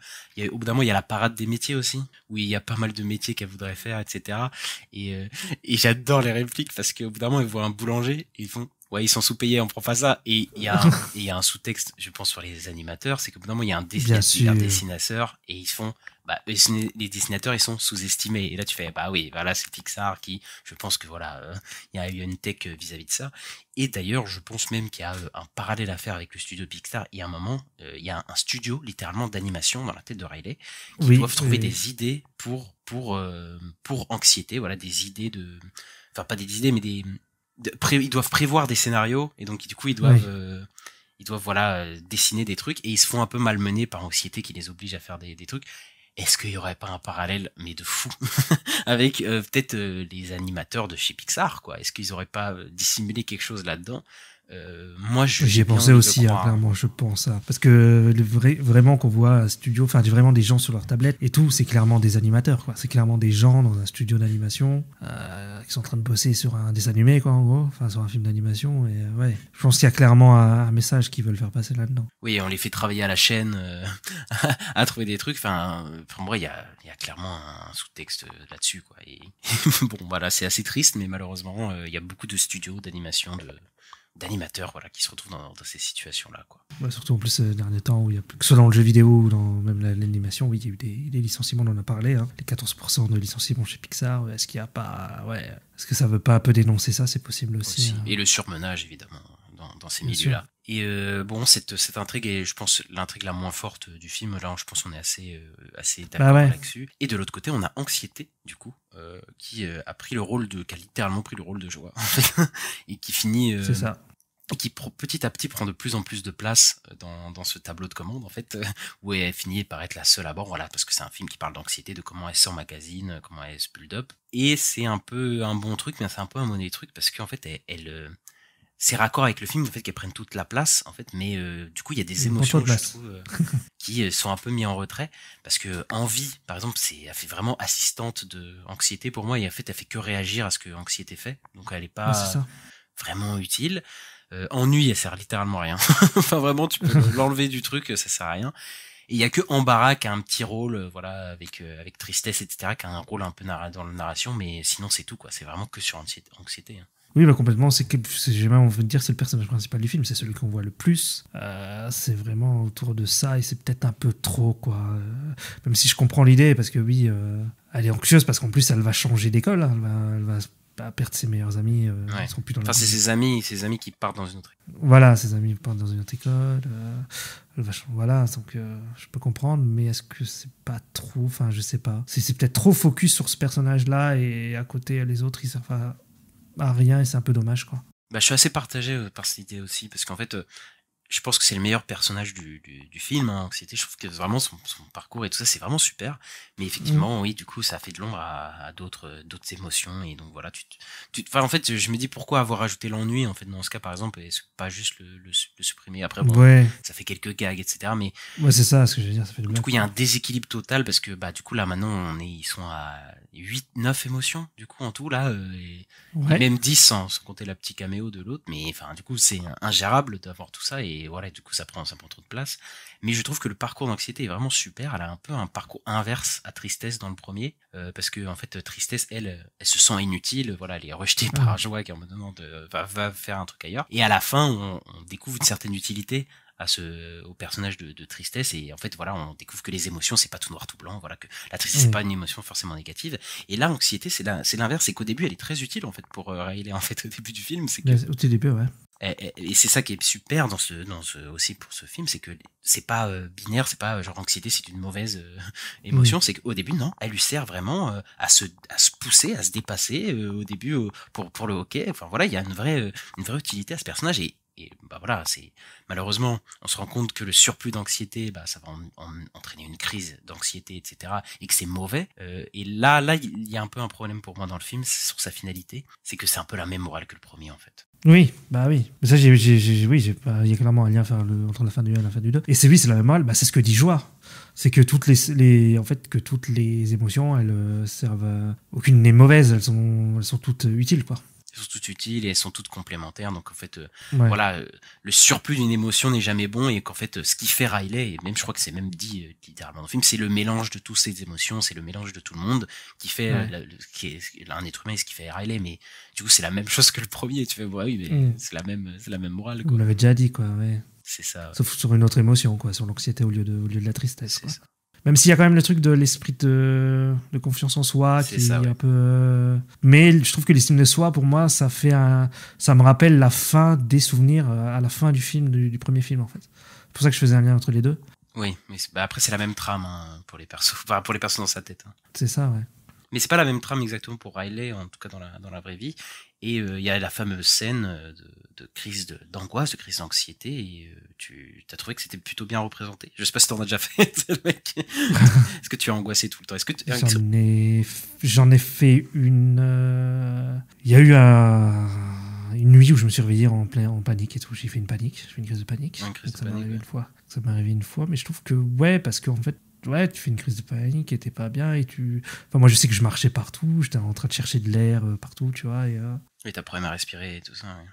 Au bout d'un moment il y a la parade des métiers aussi, où il y a pas mal de métiers qu'elle voudrait faire, etc. Et j'adore les répliques parce qu'au bout d'un moment ils voient un boulanger et ils font ouais, ils sont sous-payés, on prend pas ça. Et il y a un sous-texte, je pense, sur les animateurs, c'est qu'au bout d'un moment, il y a un dessinateur, et ils font, les dessinateurs, ils sont sous-estimés. Et là, tu fais, oui, voilà, c'est Pixar qui, je pense que voilà, il y a eu une tech vis-à-vis de ça. Et d'ailleurs, je pense même qu'il y a un parallèle à faire avec le studio Pixar. Il y a un moment, il y a un studio, littéralement, d'animation dans la tête de Riley, qui doivent trouver des idées pour anxiété, voilà, des idées enfin, pas des idées, mais ils doivent prévoir des scénarios, et donc du coup ils doivent dessiner des trucs, et ils se font un peu malmener par anxiété qui les oblige à faire des trucs. Est-ce qu'il y aurait pas un parallèle, mais de fou, avec peut-être les animateurs de chez Pixar, quoi? Est-ce qu'ils auraient pas dissimulé quelque chose là-dedans? Moi, j'y ai pensé aussi, clairement, je pense ça. Parce que vraiment qu'on voit un studio, enfin vraiment des gens sur leur tablette et tout, c'est clairement des animateurs, quoi. C'est clairement des gens dans un studio d'animation qui sont en train de bosser sur un dessin animé, quoi, en gros, enfin sur un film d'animation. Et ouais, je pense qu'il y a clairement un message qu'ils veulent faire passer là-dedans. Oui, on les fait travailler à la chaîne à trouver des trucs. Enfin, pour moi, il y a clairement un sous-texte là-dessus, quoi. Et bon, voilà, c'est assez triste, mais malheureusement, il y a beaucoup de studios d'animation d'animateurs, voilà, qui se retrouvent dans ces situations-là, quoi. Ouais, surtout en plus ces derniers temps où il y a plus que ce soit dans le jeu vidéo ou dans même l'animation, oui, il y a eu des licenciements, on en a parlé, hein. Les 14% de licenciements chez Pixar, est-ce qu'il y a pas, est-ce que ça veut pas un peu dénoncer ça? C'est possible aussi. Et le surmenage, évidemment, dans ces milieux-là. Et bon, cette intrigue est, je pense, l'intrigue la moins forte du film. Là, je pense qu'on est assez d'accord là-dessus. Et de l'autre côté, on a Anxiété, du coup, qui a littéralement pris le rôle de Joie, et qui finit. C'est ça. et qui petit à petit prend de plus en plus de place dans ce tableau de commande en fait, où elle finit par être la seule à bord, voilà, parce que c'est un film qui parle d'anxiété, de comment elle s'emmagasine, comment elle se build up, et c'est un peu un bon truc, mais c'est un peu un mauvais truc, parce qu'en fait c'est raccord avec le film, le fait qu'elles prennent toute la place, en fait, mais du coup il y a des émotions je trouve qui sont un peu mis en retrait, parce que Envie, par exemple, elle fait vraiment assistante de anxiété pour moi, et en fait elle fait que réagir à ce que anxiété fait, donc elle est pas vraiment utile. Ennui, elle sert littéralement à rien. Enfin vraiment, tu peux l'enlever du truc, ça sert à rien. Et il y a que Embarras qui a un petit rôle, voilà, avec Tristesse, etc., qui a un rôle un peu dans la narration, mais sinon c'est tout, quoi. C'est vraiment que sur anxiété. Hein. Oui, bah complètement. J'ai même envie de dire, c'est le personnage principal du film, c'est celui qu'on voit le plus. C'est vraiment autour de ça, et c'est peut-être un peu trop, quoi. Même si je comprends l'idée, parce que oui, elle est anxieuse, parce qu'en plus elle va changer d'école, hein. Elle va perdre ses meilleurs amis, ils sont plus dans la c'est ses amis qui partent dans une autre école. Voilà, ses amis partent dans une autre école. Voilà, donc je peux comprendre, mais est-ce que c'est pas trop, enfin je sais pas. C'est peut-être trop focus sur ce personnage-là, et à côté les autres ils servent à rien, et c'est un peu dommage, quoi. Bah je suis assez partagé par cette idée aussi, parce qu'en fait je pense que c'est le meilleur personnage du film, hein, Anxiété. Je trouve que vraiment son parcours et tout ça, c'est vraiment super. Mais effectivement, oui, du coup, ça fait de l'ombre à d'autres émotions. Et donc voilà, enfin, en fait, je me dis pourquoi avoir ajouté l'ennui, en fait, dans ce cas, par exemple, et pas juste le supprimer. Après, bon, ça fait quelques gags, etc. Mais ouais, c'est ça, ce que je veux dire, ça fait du coup, il y a un déséquilibre total, parce que, bah, du coup, là, maintenant, ils sont à 8-9 émotions, du coup, en tout, là, et même 10 sans compter la petite caméo de l'autre. Mais, enfin, du coup, c'est ingérable d'avoir tout ça, et voilà, du coup ça prend trop de place, mais je trouve que le parcours d'anxiété est vraiment super. Elle a un peu un parcours inverse à Tristesse dans le premier, parce que en fait Tristesse elle se sent inutile, voilà, elle est rejetée par Joie qui en me demande va faire un truc ailleurs, et à la fin on découvre une certaine utilité au personnage de Tristesse, et en fait voilà, on découvre que les émotions c'est pas tout noir tout blanc, voilà, que la tristesse c'est pas une émotion forcément négative, et là Anxiété c'est l'inverse, c'est qu'au début elle est très utile en fait pour Riley, en fait, au début du film, c'est que au tout début, ouais. Et c'est ça qui est super aussi pour ce film, c'est que c'est pas binaire, c'est pas genre anxiété c'est une mauvaise émotion, c'est qu'au début non, elle lui sert vraiment à se pousser, à se dépasser au début pour le hockey. Enfin voilà, il y a une vraie utilité à ce personnage, et bah voilà, c'est malheureusement on se rend compte que le surplus d'anxiété, bah ça va entraîner une crise d'anxiété, etc., et que c'est mauvais. Et là il y a un peu un problème pour moi dans le film, c'est sur sa finalité, c'est que c'est un peu la même morale que le premier en fait. Oui, bah oui. Mais ça, il y a clairement un lien à faire entre la fin du 1 et la fin du 2. Et c'est la même morale, bah c'est ce que dit Joie. C'est que toutes les émotions, elles servent aucune n'est mauvaise, elles sont toutes utiles, quoi. Elles sont toutes utiles et elles sont toutes complémentaires, donc en fait voilà, le surplus d'une émotion n'est jamais bon, et qu'en fait ce qui fait Riley, et même je crois que c'est même dit littéralement dans le film, c'est le mélange de toutes ces émotions, c'est le mélange de tout le monde qui fait qui est un être humain, et ce qui fait Riley, mais du coup c'est la même chose que le premier, tu fais oui, mais c'est la même morale, quoi. Vous l'avez déjà dit, quoi, ouais. C'est ça. Sauf sur une autre émotion, quoi, sur l'anxiété au lieu de la tristesse, quoi. Ça. Même s'il y a quand même le truc de l'esprit de confiance en soi, qui est un peu... Mais je trouve que l'estime de soi, pour moi, ça me rappelle la fin des souvenirs à la fin du film, du premier film, en fait. C'est pour ça que je faisais un lien entre les deux. Oui, mais après c'est la même trame, hein, pour les persos, enfin, pour les personnes dans sa tête. Hein. C'est ça, ouais. Mais c'est pas la même trame exactement pour Riley, en tout cas dans la vraie vie. Et il y a la fameuse scène de crise d'angoisse, de crise d'anxiété, et tu as trouvé que c'était plutôt bien représenté. Je sais pas si t'en as déjà fait, le mec. Est-ce que tu as angoissé tout le temps? J'en ai fait une... Il y a eu une nuit où je me suis réveillé en panique et tout. J'ai fait une crise de panique. Ça m'est arrivé une fois. Ça m'est arrivé une fois, mais je trouve que parce qu'en fait, tu fais une crise de panique et t'es pas bien, et enfin, moi je sais que je marchais partout, j'étais en train de chercher de l'air partout, tu vois, et t'as problème à respirer et tout ça, ouais.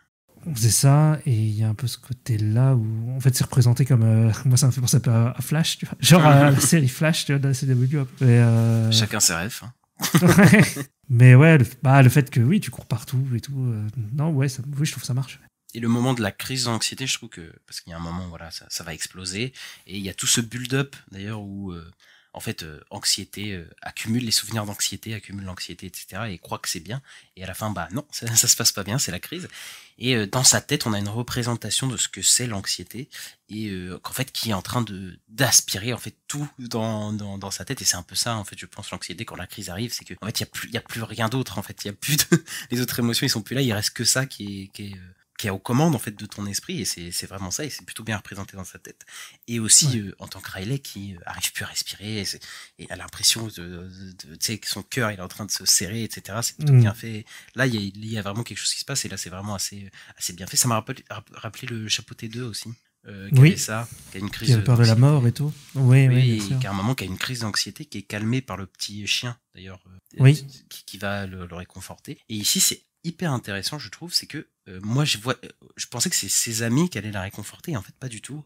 On faisait ça, et il y a un peu ce côté-là où en fait c'est représenté comme moi ça me fait penser un peu à Flash, tu vois, genre à la série Flash, tu vois, dans la CW. Chacun ses rêves, hein. Mais ouais, le fait que oui tu cours partout et tout, non ouais, je trouve que ça marche. Et le moment de la crise d'anxiété, je trouve que, parce qu'il y a un moment, voilà, ça va exploser, et il y a tout ce build-up d'ailleurs où en fait anxiété accumule les souvenirs d'anxiété, accumule l'anxiété, etc., et croit que c'est bien, et à la fin non, ça se passe pas bien, c'est la crise, et dans sa tête on a une représentation de ce que c'est l'anxiété, et qu'en fait qui est en train d'aspirer en fait tout dans sa tête, et c'est un peu ça en fait, je pense, l'anxiété quand la crise arrive, c'est que en fait il y a plus rien d'autre, en fait il y a plus les autres émotions, ils sont plus là, il reste que ça qui est qui est aux commandes en fait de ton esprit, et c'est vraiment ça, et c'est plutôt bien représenté dans sa tête. Et aussi en tant que Riley qui arrive plus à respirer, et a l'impression tu sais, que son cœur il est en train de se serrer, etc. C'est plutôt bien fait. Là il y a vraiment quelque chose qui se passe, et là c'est vraiment assez bien fait. Ça m'a rappelé le Chapeauté 2 aussi. Qui avait ça, qui a une crise qui a peur de la mort et tout. Oui, et qui a un moment qui a une crise d'anxiété qui est calmée par le petit chien d'ailleurs, qui va le réconforter. Et ici c'est hyper intéressant, je trouve, c'est que moi je pensais que c'est ses amis qui allaient la réconforter, et en fait pas du tout.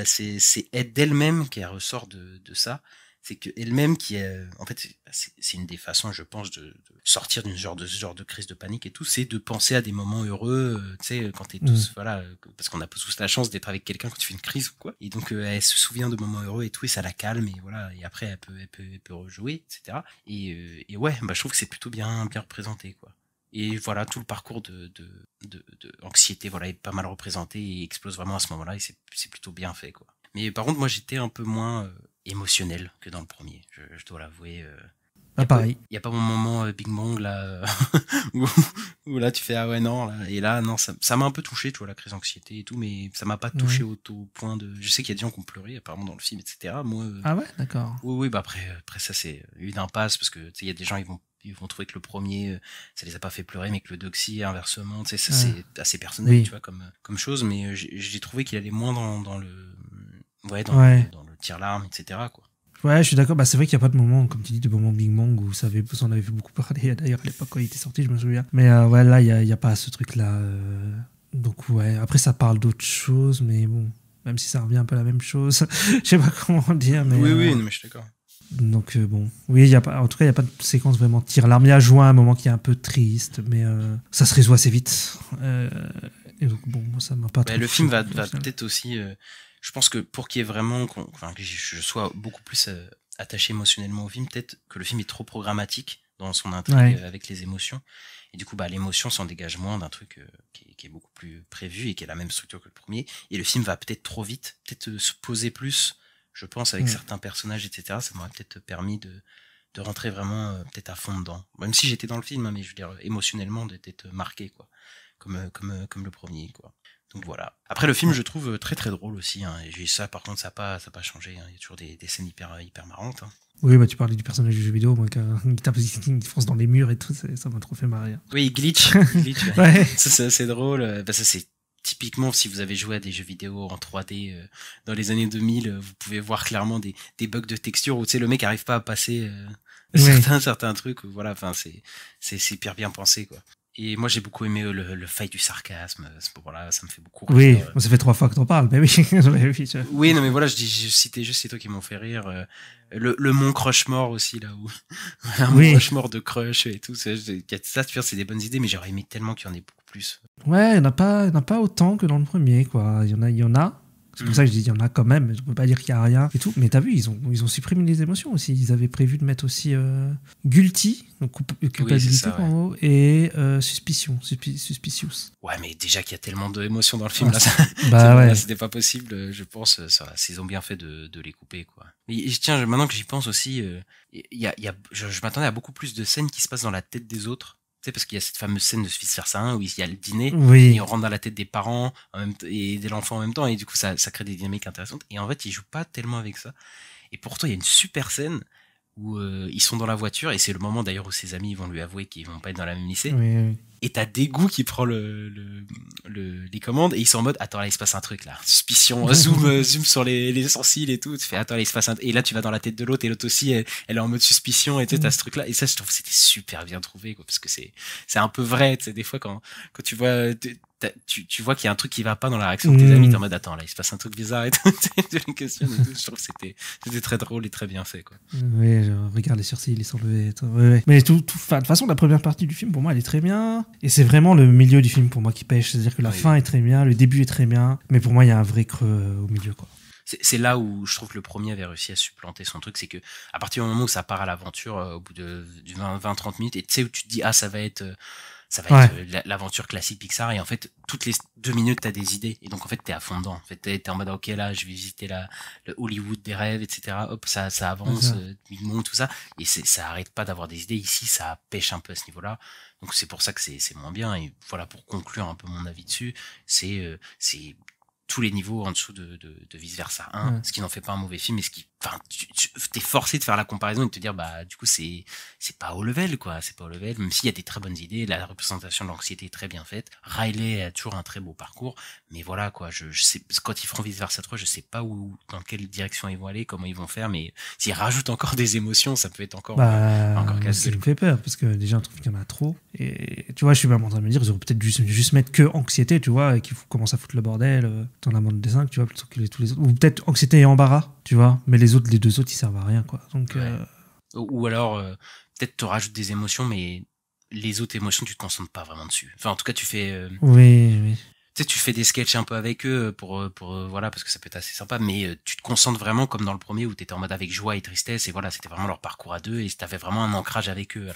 C'est Ed d'elle-même qui ressort de ça. C'est que elle-même qui est, en fait, c'est une des façons, je pense, de sortir ce genre de crise de panique et tout, c'est de penser à des moments heureux, tu sais, quand t'es tous, voilà, parce qu'on a tous la chance d'être avec quelqu'un quand tu fais une crise ou quoi. Et donc, elle se souvient de moments heureux et tout, et ça la calme, et voilà, et après, elle peut rejouer, etc. Et ouais, bah, je trouve que c'est plutôt bien représenté, quoi. Et voilà, tout le parcours de anxiété, voilà, est pas mal représenté et explose vraiment à ce moment-là, et c'est plutôt bien fait, quoi. Mais par contre, moi, j'étais un peu moins émotionnel que dans le premier, je dois l'avouer. Pareil. Il y a pas mon moment Big Bang là où là tu fais ah ouais non là, et là non, ça m'a un peu touché, tu vois, la crise d'anxiété et tout, mais ça m'a pas touché au point de, je sais qu'il y a des gens qui ont pleuré apparemment dans le film, etc. Moi ah ouais, d'accord. Oui, bah après ça c'est une impasse, parce que tu sais il y a des gens ils vont trouver que le premier ça les a pas fait pleurer, mais que le doxy inversement, tu sais, ça c'est assez personnel, tu vois, comme chose, mais j'ai trouvé qu'il allait moins dans le dans le tire-larme, etc., quoi. Ouais, je suis d'accord. Bah, c'est vrai qu'il n'y a pas de moment, comme tu dis, de moment Big Bang où ça en avait fait beaucoup parler. D'ailleurs, à l'époque, quand il était sorti, je me souviens. Mais ouais, là, il n'y a pas ce truc-là. Donc, ouais. Après, ça parle d'autre chose, mais bon, même si ça revient un peu à la même chose, je sais pas comment dire. Mais, oui, non, mais je suis d'accord. Donc, bon. Oui, en tout cas, il n'y a pas de séquence vraiment tire-larme. Il y a Juin, un moment qui est un peu triste, mais ça se résout assez vite. Et donc, bon, moi, ça m'a pas trop. Le film va peut-être aussi. Je pense que pour qu'il y ait vraiment, que je sois beaucoup plus attaché émotionnellement au film, peut-être que le film est trop programmatique dans son intrigue avec les émotions. Et du coup, bah, l'émotion s'en dégage moins d'un truc qui est beaucoup plus prévu et qui a la même structure que le premier. Et le film va peut-être trop vite, peut-être se poser plus, je pense, avec certains personnages, etc. Ça m'aurait peut-être permis de rentrer vraiment peut-être à fond dedans. Même si j'étais dans le film, hein, mais je veux dire, émotionnellement, d'être marqué, quoi. Comme le premier, quoi. Donc voilà. Après, le film, je trouve très très drôle aussi, hein. Et ça, par contre, ça n'a pas changé, hein. Il y a toujours des scènes hyper marrantes, hein. Oui, bah tu parlais du personnage du jeu vidéo, moi, qui fonce dans les murs et tout, ça m'a trop fait marrer. Oui, il glitch. Ouais. Ça, c'est assez drôle. Bah, ça, c'est typiquement, si vous avez joué à des jeux vidéo en 3D dans les années 2000, vous pouvez voir clairement des bugs de texture où, tu sais, le mec arrive pas à passer certains trucs. Voilà, enfin, c'est hyper bien pensé, quoi. Et moi, j'ai beaucoup aimé le fight du sarcasme. Voilà, ça me fait beaucoup rire. Oui, ça fait 3 fois que t'en parles, mais oui. Oui, non, mais voilà, je citais juste, c'est toi qui m'ont fait rire. Le Mont Crushmore aussi, là où un Mont Crushmore de Crush et tout. Ça, tu vois, c'est des bonnes idées, mais j'aurais aimé tellement qu'il y en ait beaucoup plus. Ouais, il n'y en a pas autant que dans le premier, quoi. Il y en a. C'est pour ça que je dis il y en a quand même, mais je peux pas dire qu'il y a rien et tout. Mais t'as vu, ils ont supprimé les émotions aussi. Ils avaient prévu de mettre aussi guilty, donc culpabilité en haut, et suspicious. Ouais, mais déjà qu'il y a tellement d'émotions dans le film, là, c'était pas possible, je pense. Ils ont bien fait de les couper, quoi. Mais tiens, maintenant que j'y pense aussi, je m'attendais à beaucoup plus de scènes qui se passent dans la tête des autres. Tu sais, parce qu'il y a cette fameuse scène de Vice Versa 1 où il y a le dîner, et on rentre dans la tête des parents et de l'enfant en même temps, et du coup ça crée des dynamiques intéressantes. Et en fait, ils jouent pas tellement avec ça. Et pourtant, il y a une super scène où ils sont dans la voiture, et c'est le moment d'ailleurs où ses amis vont lui avouer qu'ils vont pas être dans la même lycée. Et t'as Dégoût qui prend les commandes, et ils sont en mode attends, là il se passe un truc là, suspicion, zoom sur les sourcils et tout, tu fais attends, là il se passe et là tu vas dans la tête de l'autre, et l'autre aussi elle est en mode suspicion, et tu sais, t'as ce truc là, et ça je trouve que c'était super bien trouvé, quoi, parce que c'est un peu vrai, tu sais, des fois quand tu vois tu vois qu'il y a un truc qui va pas dans la réaction de tes amis, t'es en mode attends, là il se passe un truc bizarre et tout, tu les questionnes et tout. Je trouve que c'était très drôle et très bien fait, quoi. Oui, regarde les sourcils, ils sont levés. Ouais. Mais de toute façon, la première partie du film pour moi elle est très bien, et c'est vraiment le milieu du film pour moi qui pêche, c'est-à-dire que la fin est très bien, le début est très bien, mais pour moi il y a un vrai creux au milieu, quoi. C'est là où je trouve que le premier avait réussi à supplanter son truc, c'est que à partir du moment où ça part à l'aventure, au bout du 20-30 minutes, et tu sais, où tu te dis ah ça va être ça va être l'aventure classique Pixar, et en fait toutes les 2 minutes t'as des idées, et donc en fait t'es à fond dedans. En fait t'es en mode ok, là je vais visiter le Hollywood des rêves, etc. Hop, ça avance, Mignon, tout ça, et ça arrête pas d'avoir des idées. Ici ça pêche un peu à ce niveau-là, donc c'est pour ça que c'est moins bien. Et voilà, pour conclure un peu mon avis dessus, c'est tous les niveaux en dessous de Vice Versa 1, ce qui n'en fait pas un mauvais film, et t'es forcé de faire la comparaison et de te dire, bah, du coup, c'est pas au level, quoi, c'est pas au level, même s'il y a des très bonnes idées, la représentation de l'anxiété est très bien faite, Riley a toujours un très beau parcours, mais voilà, quoi, je sais, quand ils feront Vice Versa 3, je sais pas dans quelle direction ils vont aller, comment ils vont faire, mais s'ils rajoutent encore des émotions, ça peut être encore casse-gueule. Ça me fait peur, parce que déjà, je trouve qu'il y en a trop, et tu vois, je suis même en train de me dire, ils auraient peut-être juste mettre que anxiété, tu vois, et qu'ils commencent à foutre le bordel, dans la bande dessin, tu vois, plutôt que tous les autres. Ou peut-être anxiété et embarras, tu vois, mais les 2 autres, ils servent à rien, quoi. Donc, ou alors, peut-être te rajoutes des émotions, mais les autres émotions, tu te concentres pas vraiment dessus. Enfin, en tout cas, tu fais... Oui. Tu sais, tu fais des sketchs un peu avec eux pour voilà, parce que ça peut être assez sympa, mais tu te concentres vraiment comme dans le premier où t'étais en mode avec joie et tristesse, et voilà, c'était vraiment leur parcours à deux, et t'avais vraiment un ancrage avec eux,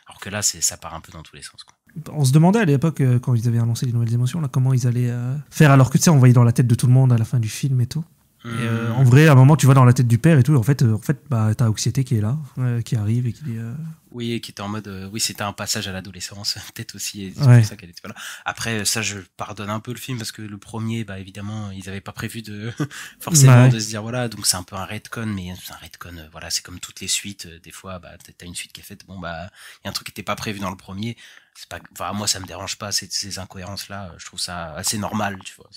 alors que là, ça part un peu dans tous les sens, quoi. On se demandait à l'époque, quand ils avaient annoncé les nouvelles émotions, là, comment ils allaient faire, alors que tu sais, on voyait dans la tête de tout le monde à la fin du film et tout. Et, en vrai, à un moment, tu vois dans la tête du père et tout, en fait bah, t'as Anxiété qui est là, qui arrive et qui dit... Oui, qui était en mode... oui, c'était un passage à l'adolescence, peut-être aussi, et c'est pour ça qu'elle était pas là. Après, ça, je pardonne un peu le film, parce que le premier, bah évidemment, ils avaient pas prévu de forcément de se dire, voilà, donc c'est un peu un retcon, mais c'est un retcon, voilà, c'est comme toutes les suites, des fois, bah t'as une suite qui est faite, bon, bah, il y a un truc qui était pas prévu dans le premier, c'est pas, enfin, moi, ça me dérange pas, ces incohérences-là, je trouve ça assez normal, tu vois,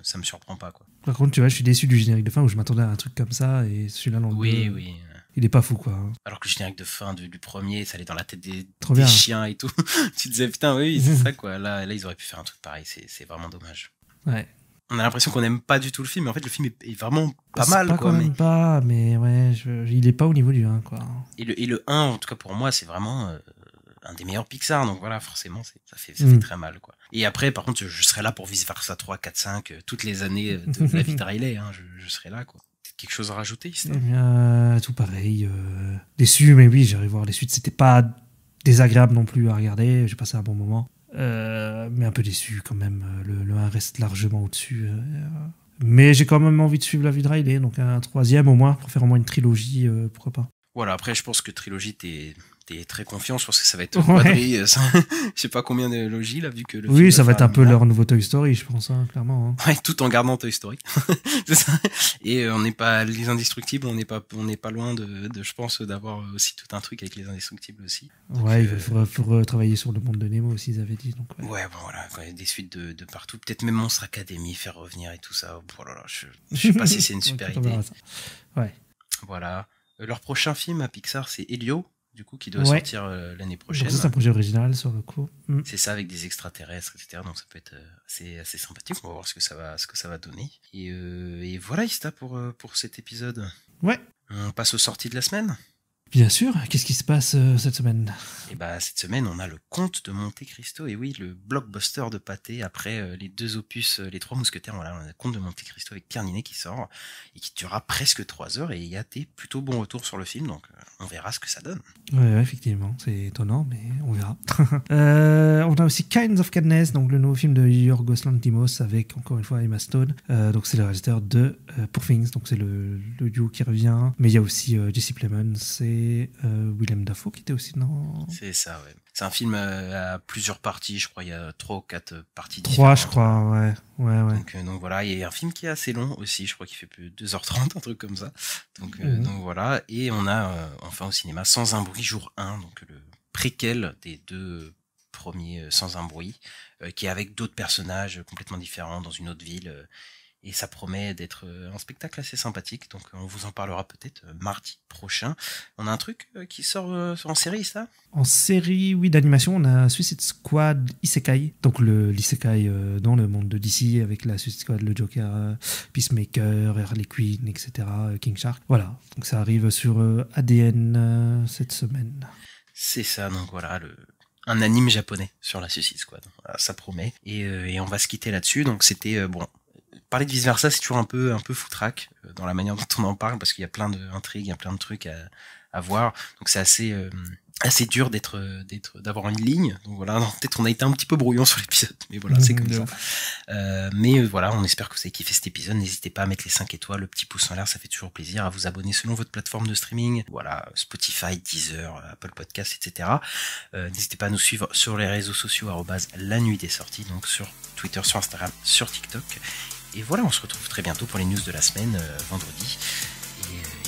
ça me surprend pas, quoi. Par contre, tu vois, je suis déçu du générique de fin où je m'attendais à un truc comme ça, et celui-là, dans le deux, il est pas fou, quoi. Alors que le générique de fin du premier, ça allait dans la tête des chiens et tout. Tu te disais, putain, oui, c'est ça, quoi. Là, ils auraient pu faire un truc pareil, c'est vraiment dommage. Ouais. On a l'impression qu'on n'aime pas du tout le film, mais en fait, le film est vraiment pas mal, pas quoi. Quand même pas, mais ouais, il est pas au niveau du 1, quoi. Et le 1, en tout cas pour moi, c'est vraiment un des meilleurs Pixar, donc voilà, forcément, ça fait très mal, quoi. Et après, par contre, je serai là pour Vice Versa 3, 4, 5, toutes les années de la vie de Riley, hein, je serai là, quoi. Quelque chose à rajouter, ici? Tout pareil. Déçu, mais oui, j'arrive voir les suites. C'était pas désagréable non plus à regarder. J'ai passé un bon moment. Mais un peu déçu quand même. Le 1 reste largement au-dessus. Mais j'ai quand même envie de suivre la vie de Riley. Donc un 3e au moins, pour faire au moins une trilogie, pourquoi pas. Voilà, après, je pense que trilogie, t'es très confiant, je pense que ça va être quadrille, je sais pas combien de logies là, vu que le film ça va être un peu leur nouveau Toy Story, je pense, hein, clairement. Hein. Ouais, tout en gardant Toy Story. C'est ça. Et on n'est pas les Indestructibles, on n'est pas loin de je pense d'avoir aussi tout un truc avec les Indestructibles aussi. Donc, ouais, il faudra travailler sur le monde de Nemo aussi, ils avaient dit. Donc, ouais, bon voilà, quoi, des suites de partout, peut-être même Monstre Academy, faire revenir et tout ça. Oh là là, je sais pas si c'est une super idée. Ouais. Voilà. Leur prochain film à Pixar, c'est Elio, du coup, qui doit sortir l'année prochaine. Donc c'est un projet original sur le coup. C'est ça, avec des extraterrestres, etc. Donc ça peut être assez sympathique. On va voir ce que ça va donner. Et voilà, Ista, pour cet épisode. Ouais. On passe aux sorties de la semaine. Bien sûr. Qu'est-ce qui se passe cette semaine? Et bah cette semaine, on a le Comte de Monte Cristo. Et oui, le blockbuster de Pathé après les 2 opus, les 3 mousquetaires. Voilà, on a le Comte de Monte Cristo avec Pierre Ninet qui sort et qui durera presque 3 heures. Et il y a des plutôt bons retours sur le film, donc on verra ce que ça donne. Ouais, effectivement, c'est étonnant, mais on verra. On a aussi Kinds of Kindness, donc le nouveau film de Yorgos Lanthimos avec encore une fois Emma Stone. Donc c'est le réalisateur de Poor Things, donc c'est le duo qui revient. Mais il y a aussi Jesse Plemons et Willem Dafoe qui était aussi dans. C'est ça, ouais. C'est un film à plusieurs parties, je crois. Il y a 3 ou 4 parties. 3, je crois, ouais. Donc voilà, il y a un film qui est assez long aussi, je crois qu'il fait plus de 2h30, un truc comme ça. Donc voilà, et on a enfin au cinéma Sans un bruit jour 1, donc le préquel des 2 premiers Sans un bruit, qui est avec d'autres personnages complètement différents dans une autre ville. Et ça promet d'être un spectacle assez sympathique, donc on vous en parlera peut-être mardi prochain. On a un truc qui sort en série, ça? En série, oui, d'animation, on a Suicide Squad Isekai, donc l'isekai dans le monde de DC, avec la Suicide Squad, le Joker, Peacemaker, Harley Quinn, etc., King Shark. Voilà, donc ça arrive sur ADN cette semaine. C'est ça, donc voilà, un anime japonais sur la Suicide Squad. Voilà, ça promet. Et on va se quitter là-dessus, donc c'était, bon... Parler de Vice Versa, c'est toujours un peu foutraque dans la manière dont on en parle, parce qu'il y a plein d'intrigues, il y a plein de trucs à voir. Donc c'est assez assez dur d'avoir une ligne. Donc voilà, peut-être on a été un petit peu brouillon sur l'épisode, mais voilà, c'est comme ça. Mais voilà, on espère que vous avez kiffé cet épisode. N'hésitez pas à mettre les 5 étoiles, le petit pouce en l'air, ça fait toujours plaisir. À vous abonner selon votre plateforme de streaming. Voilà, Spotify, Deezer, Apple Podcasts, etc. N'hésitez pas à nous suivre sur les réseaux sociaux @la nuit des sorties, donc sur Twitter, sur Instagram, sur TikTok. Et voilà, on se retrouve très bientôt pour les news de la semaine, vendredi.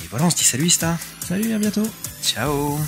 Et voilà, on se dit salut Ista. Salut, à bientôt. Ciao.